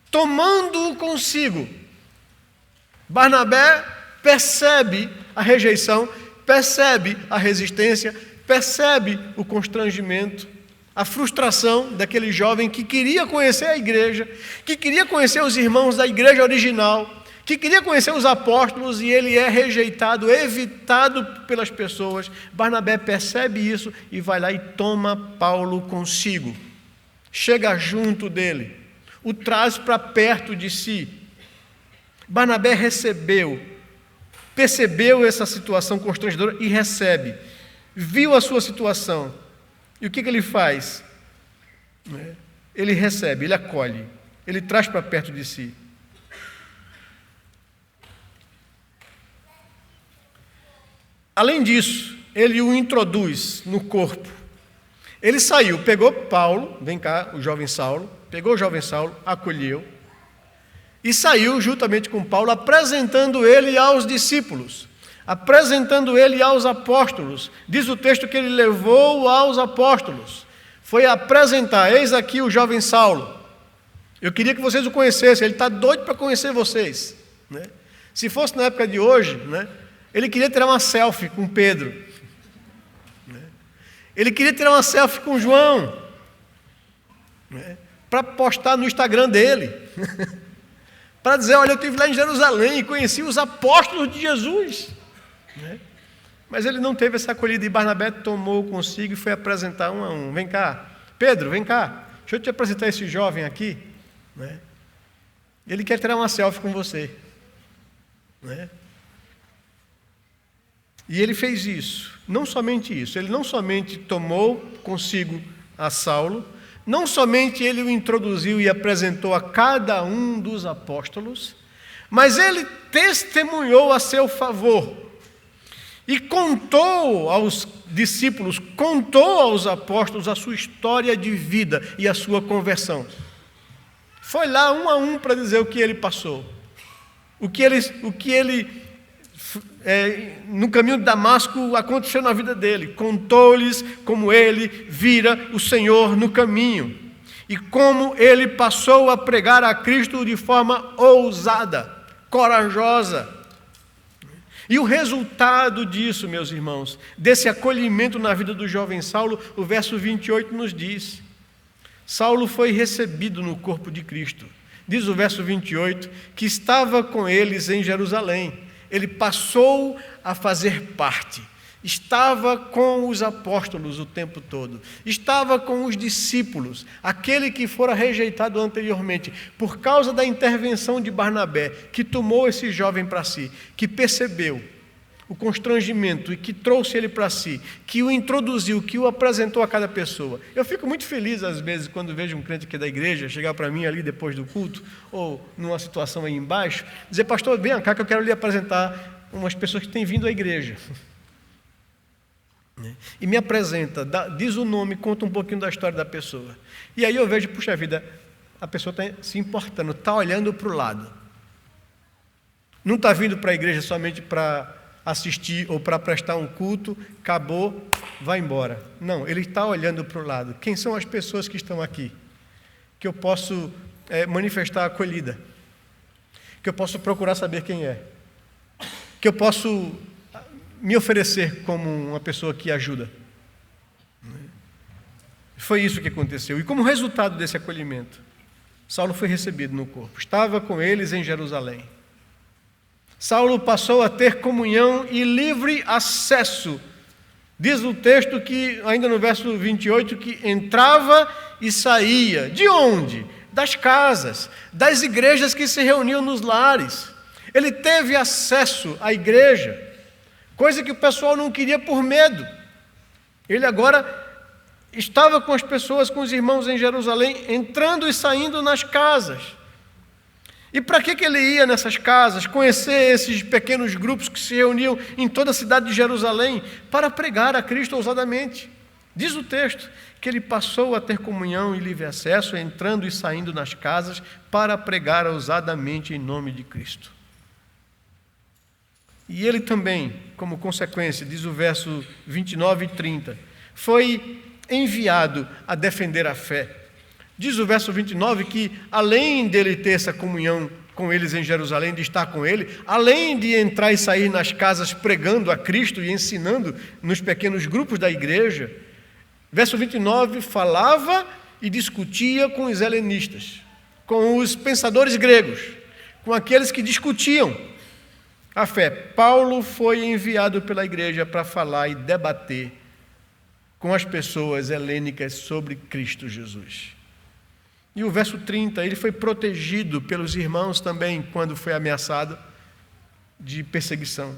tomando-o consigo, Barnabé percebe a rejeição, percebe a resistência, percebe o constrangimento, a frustração daquele jovem que queria conhecer a igreja, que queria conhecer os irmãos da igreja original, que queria conhecer os apóstolos, e ele é rejeitado, evitado pelas pessoas. Barnabé percebe isso e vai lá e toma Paulo consigo, chega junto dele, o traz para perto de si. Barnabé percebeu essa situação constrangedora e recebe, viu a sua situação. E o que ele faz? Ele recebe, ele acolhe, ele traz para perto de si. Além disso, ele o introduz no corpo. Ele saiu, pegou Paulo, vem cá, o jovem Saulo, pegou o jovem Saulo, acolheu, e saiu juntamente com Paulo, apresentando ele aos discípulos, apresentando ele aos apóstolos. Diz o texto que ele levou aos apóstolos, foi apresentar: eis aqui o jovem Saulo, eu queria que vocês o conhecessem, ele está doido para conhecer vocês, né? Se fosse na época de hoje, né, ele queria tirar uma selfie com Pedro, né? Ele queria tirar uma selfie com João, né, para postar no Instagram dele, para dizer: olha, eu estive lá em Jerusalém e conheci os apóstolos de Jesus, né? Mas ele não teve essa acolhida, e Barnabé tomou consigo e foi apresentar um a um. Vem cá, Pedro, vem cá, deixa eu te apresentar esse jovem aqui, né? Ele quer tirar uma selfie com você, né? E ele fez isso. Não somente isso, ele não somente tomou consigo a Saulo, não somente ele o introduziu e apresentou a cada um dos apóstolos, mas ele testemunhou a seu favor. e contou aos discípulos, contou aos apóstolos a sua história de vida e a sua conversão. Foi lá um a um para dizer o que ele passou, o que ele no caminho de Damasco aconteceu na vida dele. Contou-lhes como ele vira o Senhor no caminho e como ele passou a pregar a Cristo de forma ousada, corajosa. E o resultado disso, meus irmãos, desse acolhimento na vida do jovem Saulo, o verso 28 nos diz: Saulo foi recebido no corpo de Cristo. Diz o verso 28 que estava com eles em Jerusalém. Ele passou a fazer parte. Estava com os apóstolos o tempo todo. Estava com os discípulos, aquele que fora rejeitado anteriormente, por causa da intervenção de Barnabé, que tomou esse jovem para si, que percebeu o constrangimento e que trouxe ele para si, que o introduziu, que o apresentou a cada pessoa. Eu fico muito feliz, às vezes, quando vejo um crente aqui da igreja chegar para mim ali depois do culto, ou numa situação aí embaixo, dizer: pastor, vem cá que eu quero lhe apresentar umas pessoas que têm vindo à igreja. E me apresenta, diz o nome, conta um pouquinho da história da pessoa. E aí eu vejo, puxa vida, a pessoa está se importando, está olhando para o lado. Não está vindo para a igreja somente para assistir ou para prestar um culto, acabou, vai embora. Não, ele está olhando para o lado. Quem são as pessoas que estão aqui? Que eu posso manifestar a acolhida. Que eu posso procurar saber quem é. Que eu posso me oferecer como uma pessoa que ajuda. Foi isso que aconteceu. E como resultado desse acolhimento, Saulo foi recebido no corpo. Estava com eles em Jerusalém. Saulo passou a ter comunhão e livre acesso. Diz o texto que, ainda no verso 28, que entrava e saía. De onde? Das casas, das igrejas que se reuniam nos lares. Ele teve acesso à igreja, coisa que o pessoal não queria por medo. Ele agora estava com as pessoas, com os irmãos em Jerusalém, entrando e saindo nas casas. E para que ele ia nessas casas, conhecer esses pequenos grupos que se reuniam em toda a cidade de Jerusalém, para pregar a Cristo ousadamente? Diz o texto que ele passou a ter comunhão e livre acesso, entrando e saindo nas casas, para pregar ousadamente em nome de Cristo. E ele também, como consequência, diz o verso 29 e 30, foi enviado a defender a fé. Diz o verso 29 que, além dele ter essa comunhão com eles em Jerusalém, de estar com ele, além de entrar e sair nas casas pregando a Cristo e ensinando nos pequenos grupos da igreja, verso 29 falava e discutia com os helenistas, com os pensadores gregos, com aqueles que discutiam a fé. Paulo foi enviado pela igreja para falar e debater com as pessoas helênicas sobre Cristo Jesus. E o verso 30, ele foi protegido pelos irmãos também quando foi ameaçado de perseguição.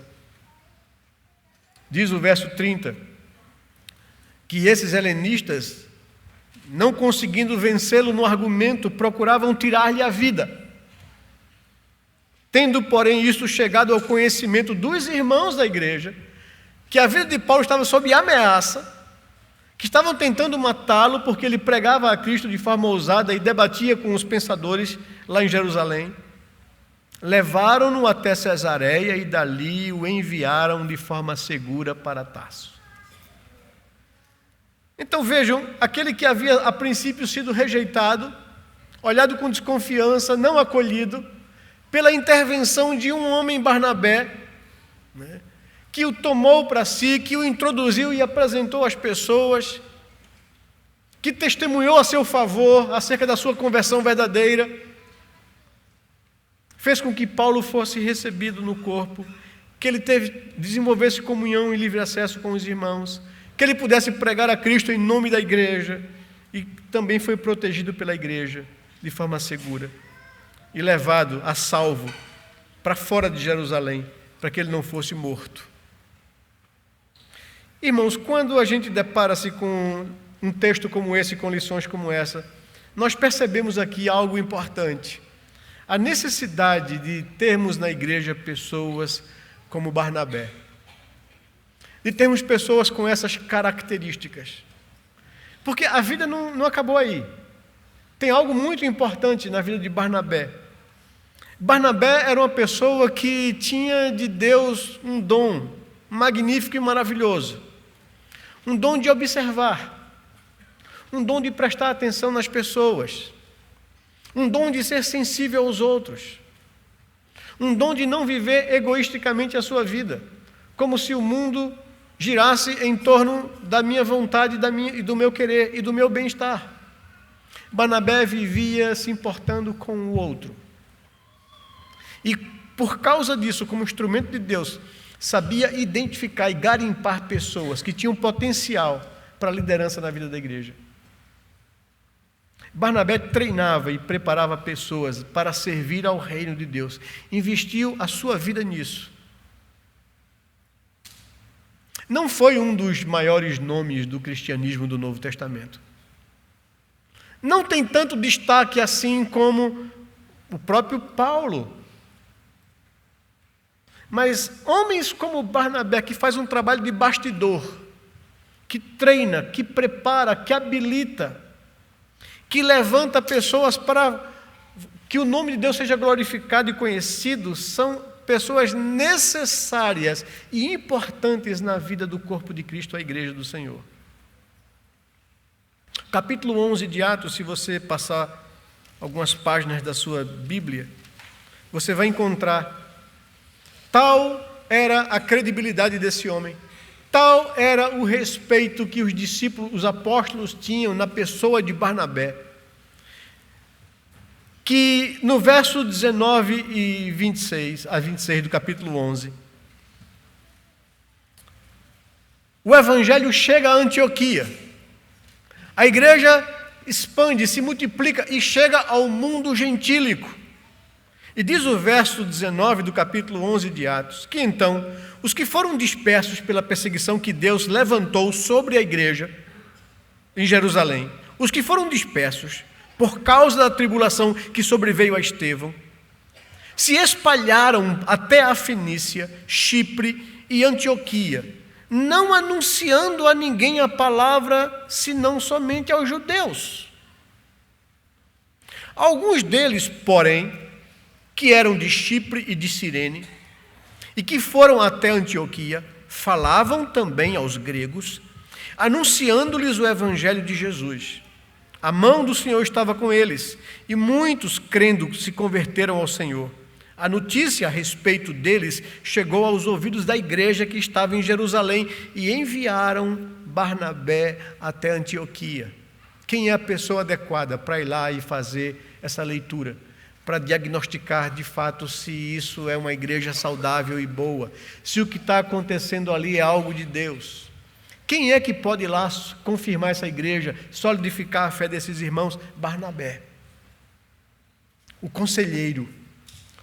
Diz o verso 30 que esses helenistas, não conseguindo vencê-lo no argumento, procuravam tirar-lhe a vida. Tendo, porém, isso chegado ao conhecimento dos irmãos da igreja, que a vida de Paulo estava sob ameaça, que estavam tentando matá-lo porque ele pregava a Cristo de forma ousada e debatia com os pensadores lá em Jerusalém, levaram-no até Cesareia e dali o enviaram de forma segura para Tarso. Então vejam, aquele que havia a princípio sido rejeitado, olhado com desconfiança, não acolhido, pela intervenção de um homem, Barnabé, que o tomou para si, que o introduziu e apresentou às pessoas, que testemunhou a seu favor acerca da sua conversão verdadeira, fez com que Paulo fosse recebido no corpo, que ele desenvolvesse comunhão e livre acesso com os irmãos, que ele pudesse pregar a Cristo em nome da igreja, e também foi protegido pela igreja de forma segura e levado a salvo para fora de Jerusalém, para que ele não fosse morto. Irmãos, quando a gente depara-se com um texto como esse, com lições como essa, nós percebemos aqui algo importante. A necessidade de termos na igreja pessoas como Barnabé. de termos pessoas com essas características. Porque a vida não acabou aí. Tem algo muito importante na vida de Barnabé. Barnabé era uma pessoa que tinha de Deus um dom magnífico e maravilhoso. Um dom de observar. Um dom de prestar atenção nas pessoas. Um dom de ser sensível aos outros. Um dom de não viver egoisticamente a sua vida, como se o mundo girasse em torno da minha vontade e do meu querer e do meu bem-estar. Barnabé vivia se importando com o outro. E por causa disso, como instrumento de Deus, sabia identificar e garimpar pessoas que tinham potencial para a liderança na vida da igreja. Barnabé treinava e preparava pessoas para servir ao reino de Deus. Investiu a sua vida nisso. Não foi um dos maiores nomes do cristianismo do Novo Testamento. Não tem tanto destaque assim como o próprio Paulo. Mas homens como Barnabé, que faz um trabalho de bastidor, que treina, que prepara, que habilita, que levanta pessoas para que o nome de Deus seja glorificado e conhecido, são pessoas necessárias e importantes na vida do corpo de Cristo, a igreja do Senhor. Capítulo 11 de Atos, se você passar algumas páginas da sua Bíblia, você vai encontrar tal era a credibilidade desse homem, tal era o respeito que os discípulos, os apóstolos tinham na pessoa de Barnabé, que no verso 19 e 26 a 26 do capítulo 11, o evangelho chega a Antioquia, a igreja expande, se multiplica e chega ao mundo gentílico. E diz o verso 19 do capítulo 11 de Atos, que então, os que foram dispersos pela perseguição que Deus levantou sobre a igreja em Jerusalém, os que foram dispersos por causa da tribulação que sobreveio a Estevão, se espalharam até a Fenícia, Chipre e Antioquia, não anunciando a ninguém a palavra, senão somente aos judeus. Alguns deles, porém, que eram de Chipre e de Cirene, e que foram até Antioquia, falavam também aos gregos, anunciando-lhes o evangelho de Jesus. A mão do Senhor estava com eles, e muitos, crendo, se converteram ao Senhor. A notícia a respeito deles chegou aos ouvidos da igreja que estava em Jerusalém, e enviaram Barnabé até Antioquia. Quem é a pessoa adequada para ir lá e fazer essa leitura? Para diagnosticar de fato se isso é uma igreja saudável e boa, se o que está acontecendo ali é algo de Deus. Quem é que pode ir lá confirmar essa igreja, solidificar a fé desses irmãos? Barnabé, o conselheiro,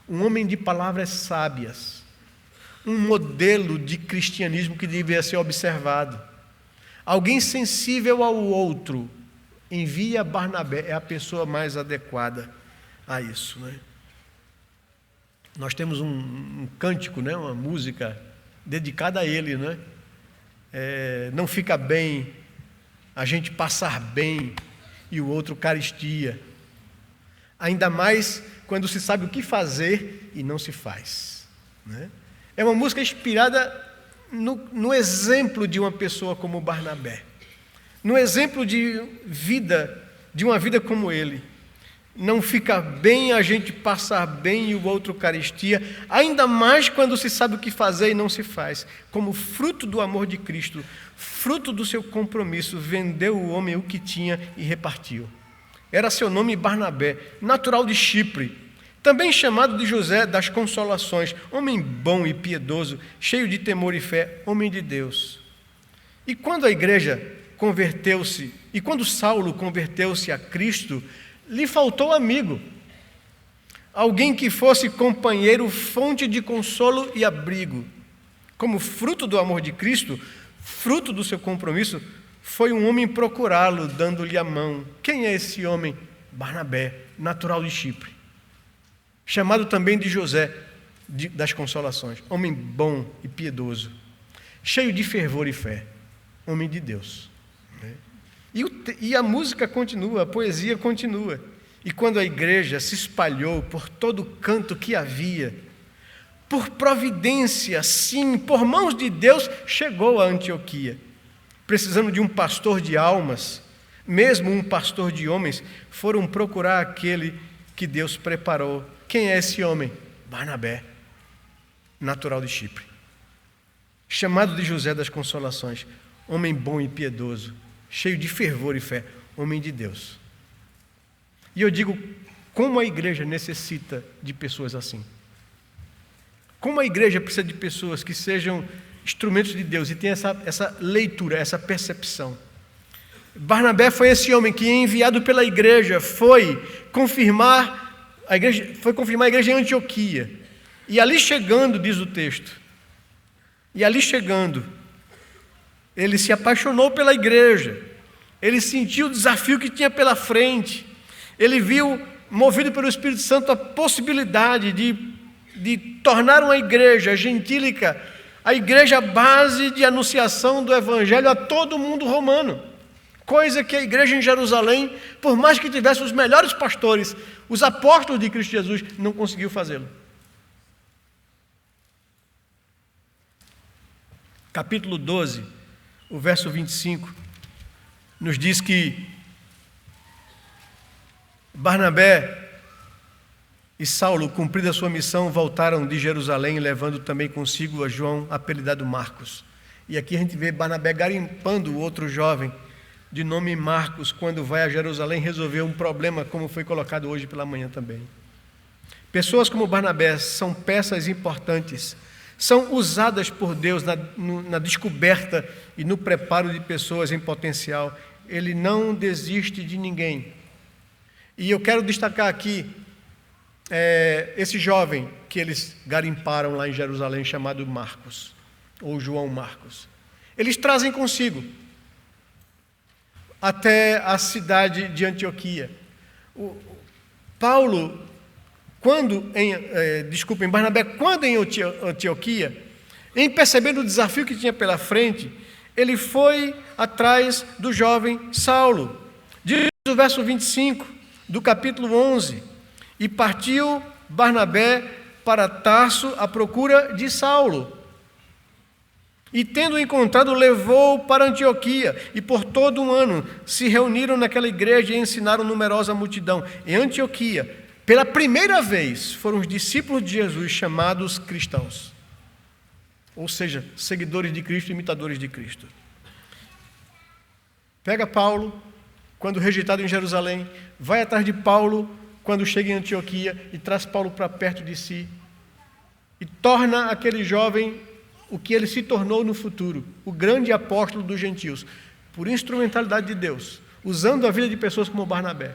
um homem de palavras sábias, um modelo de cristianismo que deveria ser observado, alguém sensível ao outro. Envia Barnabé, é a pessoa mais adequada a isso, né? Nós temos um cântico, né? Uma música dedicada a ele, né? Não fica bem a gente passar bem e o outro carestia, ainda mais quando se sabe o que fazer e não se faz, né? É uma música inspirada no exemplo de uma pessoa como Barnabé, no exemplo de vida, de uma vida como ele. Não fica bem a gente passar bem e o outro carestia, ainda mais quando se sabe o que fazer e não se faz. Como fruto do amor de Cristo, fruto do seu compromisso, vendeu o homem o que tinha e repartiu. Era seu nome Barnabé, natural de Chipre, também chamado de José das Consolações, homem bom e piedoso, cheio de temor e fé, homem de Deus. E quando a igreja converteu-se, e quando Saulo converteu-se a Cristo, lhe faltou amigo, alguém que fosse companheiro, fonte de consolo e abrigo. Como fruto do amor de Cristo, fruto do seu compromisso, foi um homem procurá-lo, dando-lhe a mão. Quem é esse homem? Barnabé, natural de Chipre, chamado também de José das Consolações, homem bom e piedoso, cheio de fervor e fé, homem de Deus. E a música continua, a poesia continua. E quando a igreja se espalhou por todo canto que havia, por providência, sim, por mãos de Deus, chegou a Antioquia. Precisando de um pastor de almas, mesmo um pastor de homens, foram procurar aquele que Deus preparou. Quem é esse homem? Barnabé, natural de Chipre, chamado de José das Consolações, homem bom e piedoso, cheio de fervor e fé, homem de Deus. E eu digo, como a igreja necessita de pessoas assim? Como a igreja precisa de pessoas que sejam instrumentos de Deus e tenham essa leitura, essa percepção. Barnabé foi esse homem que, enviado pela igreja, foi confirmar a igreja em Antioquia. E ali chegando, diz o texto, ele se apaixonou pela igreja, ele sentiu o desafio que tinha pela frente, ele viu, movido pelo Espírito Santo, a possibilidade de tornar uma igreja gentílica, a igreja base de anunciação do evangelho a todo o mundo romano, coisa que a igreja em Jerusalém, por mais que tivesse os melhores pastores, os apóstolos de Cristo Jesus, não conseguiu fazê-lo. Capítulo 12, o verso 25, nos diz que Barnabé e Saulo, cumprida a sua missão, voltaram de Jerusalém, levando também consigo a João, apelidado Marcos. E aqui a gente vê Barnabé garimpando o outro jovem, de nome Marcos, quando vai a Jerusalém resolver um problema, como foi colocado hoje pela manhã também. Pessoas como Barnabé são peças importantes, são usadas por Deus na descoberta e no preparo de pessoas em potencial. Ele não desiste de ninguém. E eu quero destacar aqui esse jovem que eles garimparam lá em Jerusalém, chamado Marcos, ou João Marcos. Eles trazem consigo até a cidade de Antioquia. Barnabé, quando em Antioquia, em percebendo o desafio que tinha pela frente, ele foi atrás do jovem Saulo. Diz o verso 25 do capítulo 11, e partiu Barnabé para Tarso à procura de Saulo. E tendo encontrado, levou-o para Antioquia, e por todo um ano se reuniram naquela igreja e ensinaram numerosa multidão. Em Antioquia, pela primeira vez, foram os discípulos de Jesus chamados cristãos, ou seja, seguidores de Cristo, imitadores de Cristo. Pega Paulo, quando rejeitado em Jerusalém, vai atrás de Paulo, quando chega em Antioquia, e traz Paulo para perto de si, e torna aquele jovem o que ele se tornou no futuro, o grande apóstolo dos gentios, por instrumentalidade de Deus, usando a vida de pessoas como Barnabé.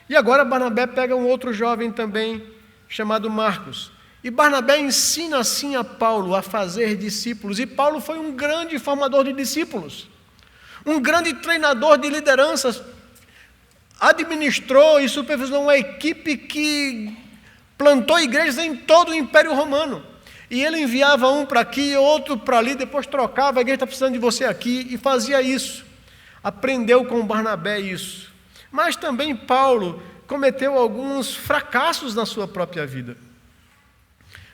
E agora Barnabé pega um outro jovem também, chamado Marcos, e Barnabé ensina assim a Paulo a fazer discípulos, e Paulo foi um grande formador de discípulos, um grande treinador de lideranças, administrou e supervisionou uma equipe que plantou igrejas em todo o Império Romano. E ele enviava um para aqui, outro para ali, depois trocava, a igreja está precisando de você aqui, e fazia isso. Aprendeu com Barnabé isso. Mas também Paulo cometeu alguns fracassos na sua própria vida.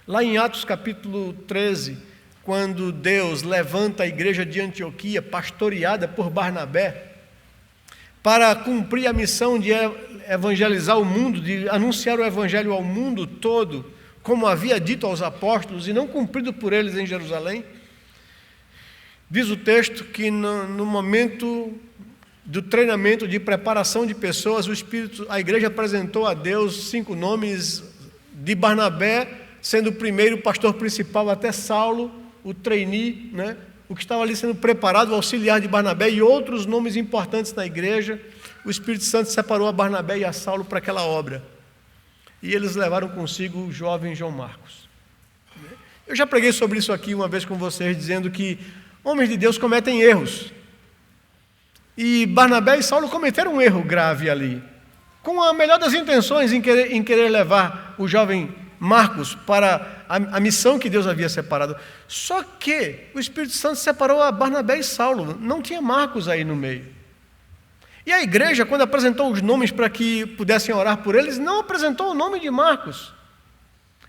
Lá em Atos capítulo 13, quando Deus levanta a igreja de Antioquia, pastoreada por Barnabé, para cumprir a missão de evangelizar o mundo, de anunciar o evangelho ao mundo todo, como havia dito aos apóstolos, e não cumprido por eles em Jerusalém. Diz o texto que no momento do treinamento, de preparação de pessoas, a igreja apresentou a Deus 5 nomes de Barnabé, sendo o primeiro pastor principal, até Saulo, o trainee, né? O que estava ali sendo preparado, o auxiliar de Barnabé, e outros nomes importantes na igreja. O Espírito Santo separou a Barnabé e a Saulo para aquela obra. E eles levaram consigo o jovem João Marcos. Eu já preguei sobre isso aqui uma vez com vocês, dizendo que homens de Deus cometem erros. E Barnabé e Saulo cometeram um erro grave ali, com a melhor das intenções em querer levar o jovem Marcos para a missão que Deus havia separado. Só que o Espírito Santo separou a Barnabé e Saulo, não tinha Marcos aí no meio. E a igreja, quando apresentou os nomes para que pudessem orar por eles, não apresentou o nome de Marcos.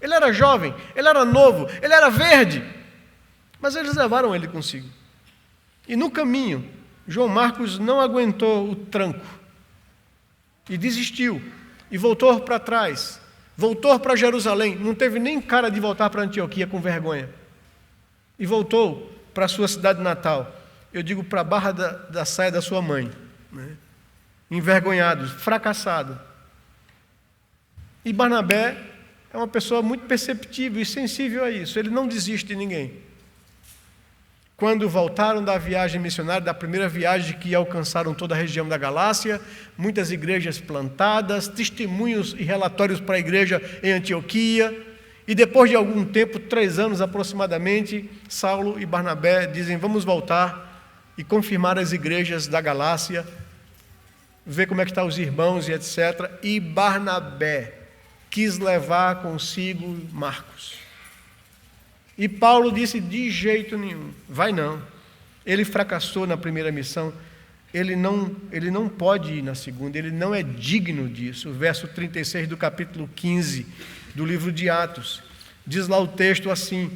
Ele era jovem, ele era novo, ele era verde, mas eles levaram ele consigo. E no caminho, João Marcos não aguentou o tranco e desistiu, e voltou para trás, voltou para Jerusalém, não teve nem cara de voltar para Antioquia com vergonha, e voltou para a sua cidade natal, eu digo para a barra da saia da sua mãe, né? Envergonhado, fracassado. E Barnabé é uma pessoa muito perceptível e sensível a isso, ele não desiste de ninguém. Quando voltaram da viagem missionária, da primeira viagem que alcançaram toda a região da Galácia, muitas igrejas plantadas, testemunhos e relatórios para a igreja em Antioquia, e depois de algum tempo, 3 anos aproximadamente, Saulo e Barnabé dizem, vamos voltar e confirmar as igrejas da Galácia, ver como é que estão os irmãos e etc. E Barnabé quis levar consigo Marcos. E Paulo disse, de jeito nenhum, vai não. Ele fracassou na primeira missão, ele não pode ir na segunda, ele não é digno disso. O verso 36 do capítulo 15 do livro de Atos, diz lá o texto assim,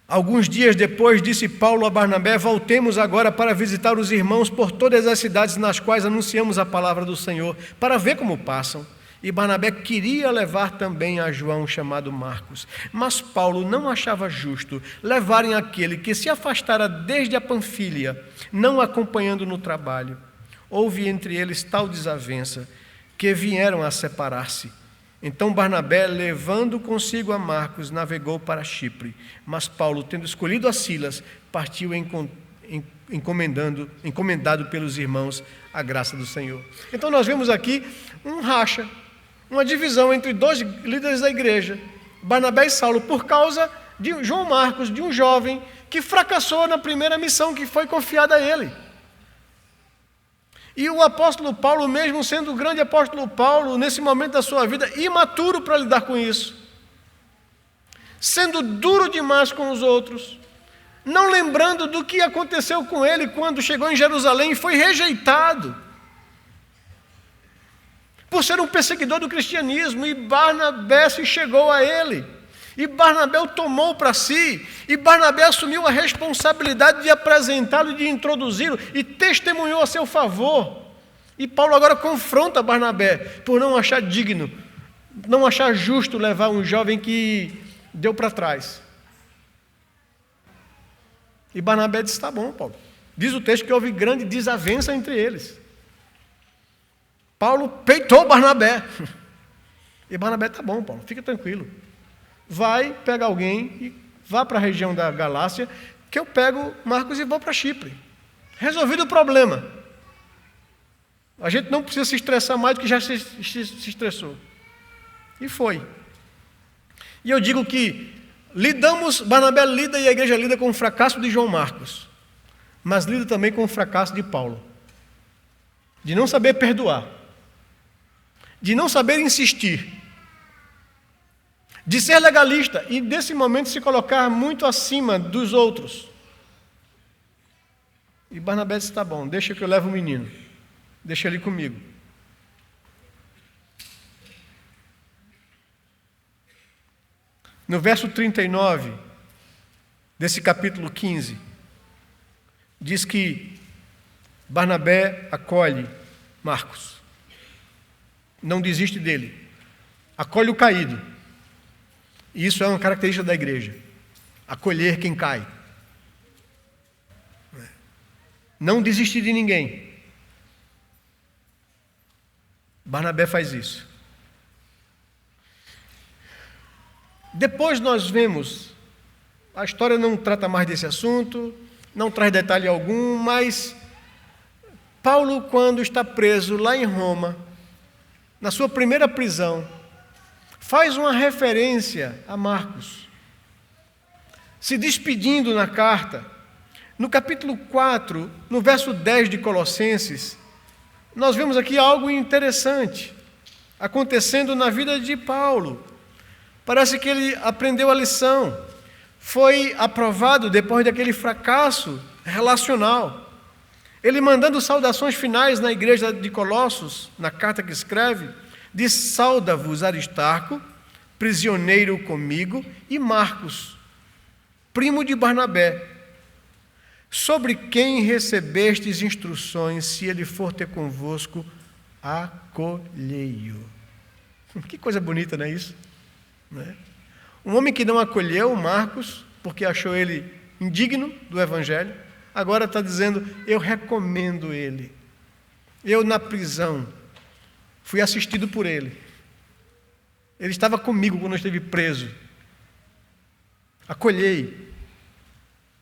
alguns dias depois disse Paulo a Barnabé, voltemos agora para visitar os irmãos por todas as cidades nas quais anunciamos a palavra do Senhor, para ver como passam. E Barnabé queria levar também a João, chamado Marcos. Mas Paulo não achava justo levarem aquele que se afastara desde a Panfília, não acompanhando no trabalho. Houve entre eles tal desavença, que vieram a separar-se. Então Barnabé, levando consigo a Marcos, navegou para Chipre. Mas Paulo, tendo escolhido a Silas, partiu encomendado pelos irmãos a graça do Senhor. Então nós vemos aqui um racha, uma divisão entre 2 líderes da igreja, Barnabé e Saulo, por causa de João Marcos, de um jovem que fracassou na primeira missão que foi confiada a ele. E o apóstolo Paulo, mesmo sendo o grande apóstolo Paulo, nesse momento da sua vida, imaturo para lidar com isso, sendo duro demais com os outros, não lembrando do que aconteceu com ele quando chegou em Jerusalém e foi rejeitado, por ser um perseguidor do cristianismo, e Barnabé se chegou a ele, e Barnabé o tomou para si, e Barnabé assumiu a responsabilidade de apresentá-lo e de introduzi-lo, e testemunhou a seu favor. E Paulo agora confronta Barnabé, por não achar digno, não achar justo levar um jovem que deu para trás. E Barnabé disse, tá bom, Paulo. Diz o texto que houve grande desavença entre eles. Paulo peitou Barnabé. E Barnabé, tá bom, Paulo, fica tranquilo. Vai, pega alguém e vá para a região da Galácia, que eu pego Marcos e vou para Chipre. Resolvido o problema. A gente não precisa se estressar mais do que já se estressou. E foi. E eu digo que Barnabé lida e a igreja lida com o fracasso de João Marcos, mas lida também com o fracasso de Paulo, de não saber perdoar, de não saber insistir, de ser legalista e desse momento se colocar muito acima dos outros. E Barnabé disse, tá bom, deixa que eu levo o menino, deixa ele comigo. No verso 39 desse capítulo 15, diz que Barnabé acolhe Marcos, não desiste dele, acolhe o caído. E isso é uma característica da igreja, acolher quem cai, não desistir de ninguém. Barnabé faz isso. Depois nós vemos, a história não trata mais desse assunto, não traz detalhe algum, mas Paulo, quando está preso lá em Roma, na sua primeira prisão, faz uma referência a Marcos, se despedindo na carta. No capítulo 4, no verso 10 de Colossenses, nós vemos aqui algo interessante. acontecendo na vida de Paulo. Parece que ele aprendeu a lição, foi aprovado depois daquele fracasso relacional. Ele mandando saudações finais na igreja de Colossos, na carta que escreve, diz: sauda-vos Aristarco, prisioneiro comigo, e Marcos, primo de Barnabé, sobre quem recebestes instruções, se ele for ter convosco, acolhei-o. Que coisa bonita, não é isso? Não é? Um homem que não acolheu Marcos, porque achou ele indigno do Evangelho, agora está dizendo: eu recomendo ele. Eu, na prisão, fui assistido por ele. Ele estava comigo quando eu esteve preso. Acolhei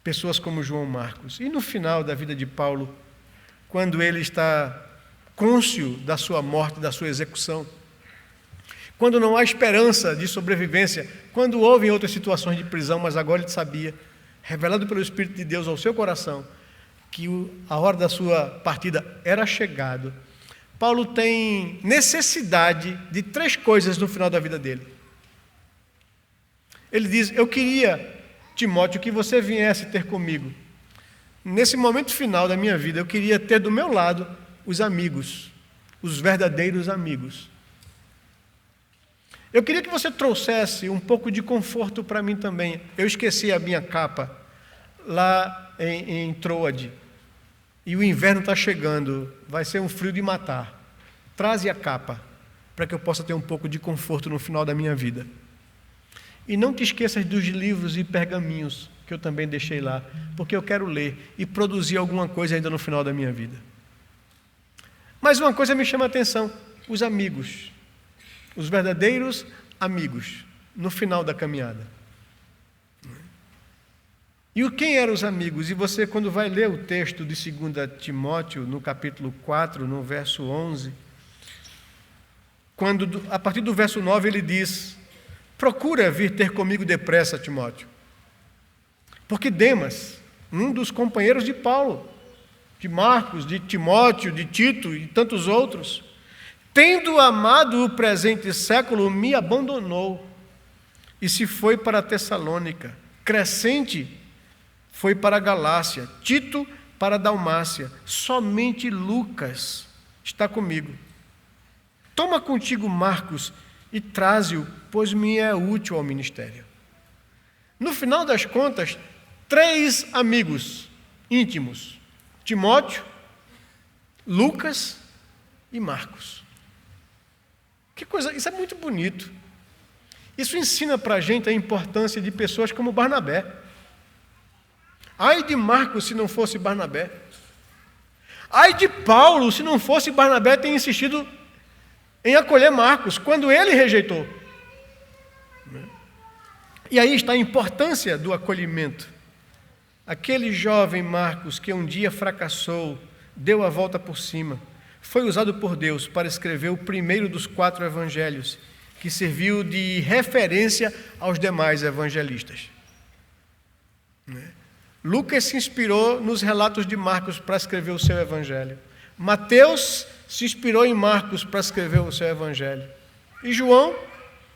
pessoas como João Marcos. E no final da vida de Paulo, quando ele está cônscio da sua morte, da sua execução, quando não há esperança de sobrevivência, quando houve em outras situações de prisão, mas agora ele sabia, revelado pelo Espírito de Deus ao seu coração, que a hora da sua partida era chegado. Paulo tem necessidade de 3 coisas no final da vida dele. Ele diz: eu queria, Timóteo, que você viesse ter comigo. Nesse momento final da minha vida, eu queria ter do meu lado os amigos, os verdadeiros amigos. Eu queria que você trouxesse um pouco de conforto para mim também. Eu esqueci a minha capa lá em Troade. E o inverno está chegando, vai ser um frio de matar. Traze a capa, para que eu possa ter um pouco de conforto no final da minha vida. E não te esqueças dos livros e pergaminhos que eu também deixei lá, porque eu quero ler e produzir alguma coisa ainda no final da minha vida. Mas uma coisa me chama a atenção: os amigos, os verdadeiros amigos, no final da caminhada. E quem eram os amigos? E você, quando vai ler o texto de 2 Timóteo, no capítulo 4, no verso 11, a partir do verso 9 ele diz: procura vir ter comigo depressa, Timóteo, porque Demas, um dos companheiros de Paulo, de Marcos, de Timóteo, de Tito e tantos outros, tendo amado o presente século, me abandonou e se foi para Tessalônica. Crescente foi para a Galácia, Tito para a Dalmácia, somente Lucas está comigo. Toma contigo Marcos e traze-o, pois me é útil ao ministério. No final das contas, 3 amigos íntimos: Timóteo, Lucas e Marcos. Que coisa, isso é muito bonito. Isso ensina para a gente a importância de pessoas como Barnabé. Ai de Marcos se não fosse Barnabé. Ai de Paulo se não fosse Barnabé ter insistido em acolher Marcos, quando ele rejeitou. E aí está a importância do acolhimento. Aquele jovem Marcos que um dia fracassou, deu a volta por cima, foi usado por Deus para escrever o primeiro dos 4 evangelhos, que serviu de referência aos demais evangelistas. Lucas se inspirou nos relatos de Marcos para escrever o seu evangelho. Mateus se inspirou em Marcos para escrever o seu evangelho. E João,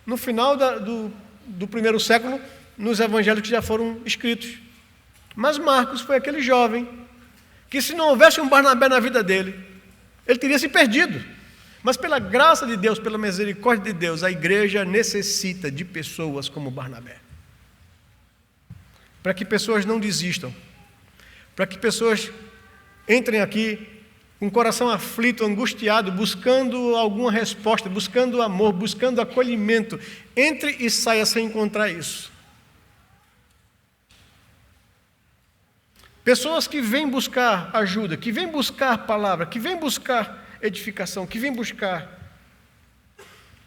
no final do primeiro século, nos evangelhos que já foram escritos. Mas Marcos foi aquele jovem que, se não houvesse um Barnabé na vida dele, ele teria se perdido. Mas pela graça de Deus, pela misericórdia de Deus, a igreja necessita de pessoas como Barnabé. Para que pessoas não desistam, para que pessoas entrem aqui com o coração aflito, angustiado, buscando alguma resposta, buscando amor, buscando acolhimento, entre e saia sem encontrar isso. Pessoas que vêm buscar ajuda, que vêm buscar palavra, que vêm buscar edificação, que vêm buscar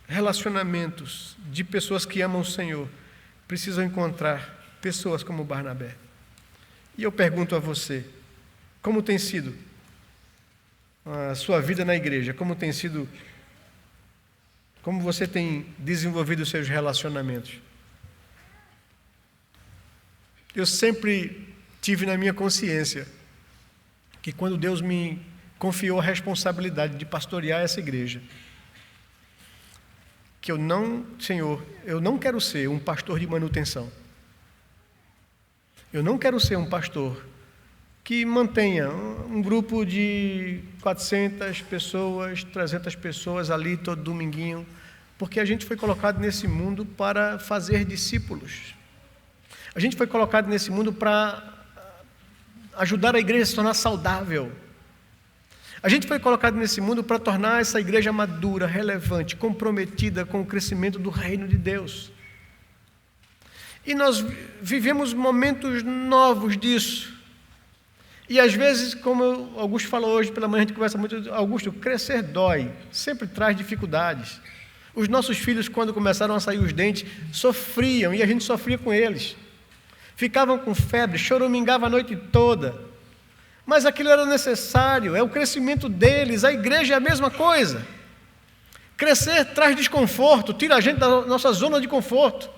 relacionamentos de pessoas que amam o Senhor, precisam encontrar pessoas como Barnabé. E eu pergunto a você, como tem sido a sua vida na igreja? Como você tem desenvolvido os seus relacionamentos? Eu sempre tive na minha consciência que quando Deus me confiou a responsabilidade de pastorear essa igreja, que Senhor, eu não quero ser um pastor de manutenção. Eu não quero ser um pastor que mantenha um grupo de 400 pessoas, 300 pessoas ali todo dominguinho, porque a gente foi colocado nesse mundo para fazer discípulos. A gente foi colocado nesse mundo para ajudar a igreja a se tornar saudável. A gente foi colocado nesse mundo para tornar essa igreja madura, relevante, comprometida com o crescimento do reino de Deus. E nós vivemos momentos novos disso. E às vezes, como Augusto falou hoje pela manhã, a gente conversa muito, Augusto, crescer dói, sempre traz dificuldades. Os nossos filhos, quando começaram a sair os dentes, sofriam, e a gente sofria com eles. Ficavam com febre, choramingavam a noite toda. Mas aquilo era necessário, é o crescimento deles, a igreja é a mesma coisa. Crescer traz desconforto, tira a gente da nossa zona de conforto.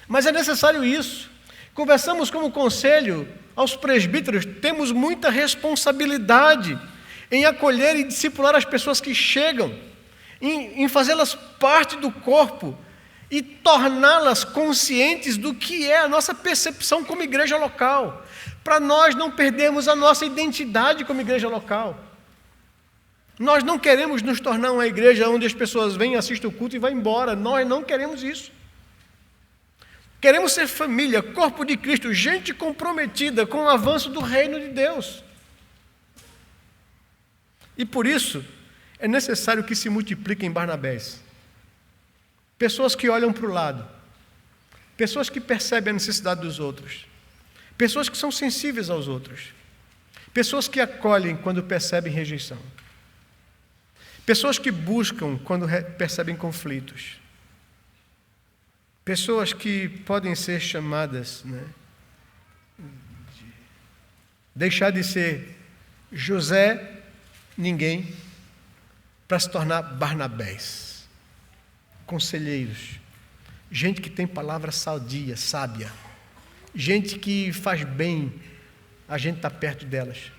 Mas é necessário isso. Conversamos como conselho aos presbíteros, temos muita responsabilidade em acolher e discipular as pessoas que chegam, em fazê-las parte do corpo e torná-las conscientes do que é a nossa percepção como igreja local, para nós não perdermos a nossa identidade como igreja local. Nós não queremos nos tornar uma igreja onde as pessoas vêm, assistem o culto e vão embora. Nós não queremos isso. Queremos ser família, corpo de Cristo, gente comprometida com o avanço do reino de Deus. E por isso, é necessário que se multipliquem Barnabés. Pessoas que olham para o lado. Pessoas que percebem a necessidade dos outros. Pessoas que são sensíveis aos outros. Pessoas que acolhem quando percebem rejeição. Pessoas que buscam quando percebem conflitos. Pessoas que podem ser chamadas, deixar de ser José, ninguém, para se tornar Barnabés, conselheiros, gente que tem palavra sadia, sábia, gente que faz bem a gente estar perto delas.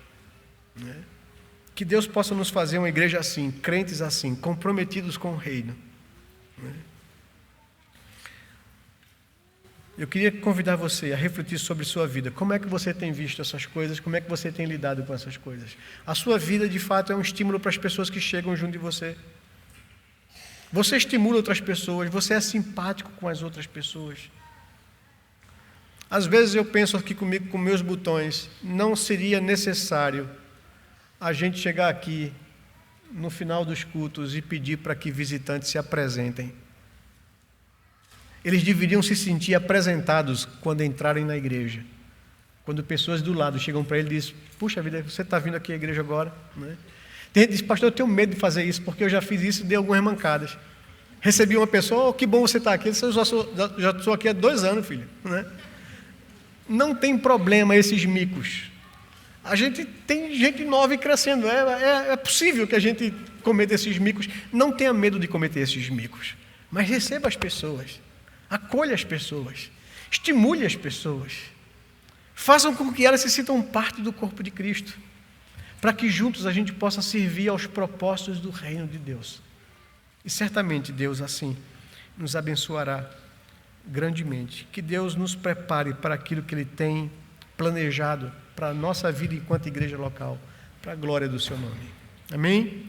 Que Deus possa nos fazer uma igreja assim, crentes assim, comprometidos com o reino. Eu queria convidar você a refletir sobre sua vida. Como é que você tem visto essas coisas? Como é que você tem lidado com essas coisas? A sua vida, de fato, é um estímulo para as pessoas que chegam junto de você. Você estimula outras pessoas, você é simpático com as outras pessoas. Às vezes eu penso aqui comigo, com meus botões, não seria necessário a gente chegar aqui no final dos cultos e pedir para que visitantes se apresentem. Eles deveriam se sentir apresentados quando entrarem na igreja. Quando pessoas do lado chegam para ele e dizem, puxa vida, você está vindo aqui à igreja agora? Tem gente que diz, pastor, eu tenho medo de fazer isso, porque eu já fiz isso e dei algumas mancadas. Recebi uma pessoa, que bom você está aqui. Eu já estou aqui há 2 anos, filho. Não tem problema esses micos. A gente tem gente nova e crescendo. É possível que a gente cometa esses micos. Não tenha medo de cometer esses micos. Mas receba as pessoas. Acolha as pessoas. Estimule as pessoas. Façam com que elas se sintam parte do corpo de Cristo. Para que juntos a gente possa servir aos propósitos do reino de Deus. E certamente Deus assim nos abençoará grandemente. Que Deus nos prepare para aquilo que Ele tem planejado para a nossa vida enquanto igreja local, para a glória do Seu nome. Amém?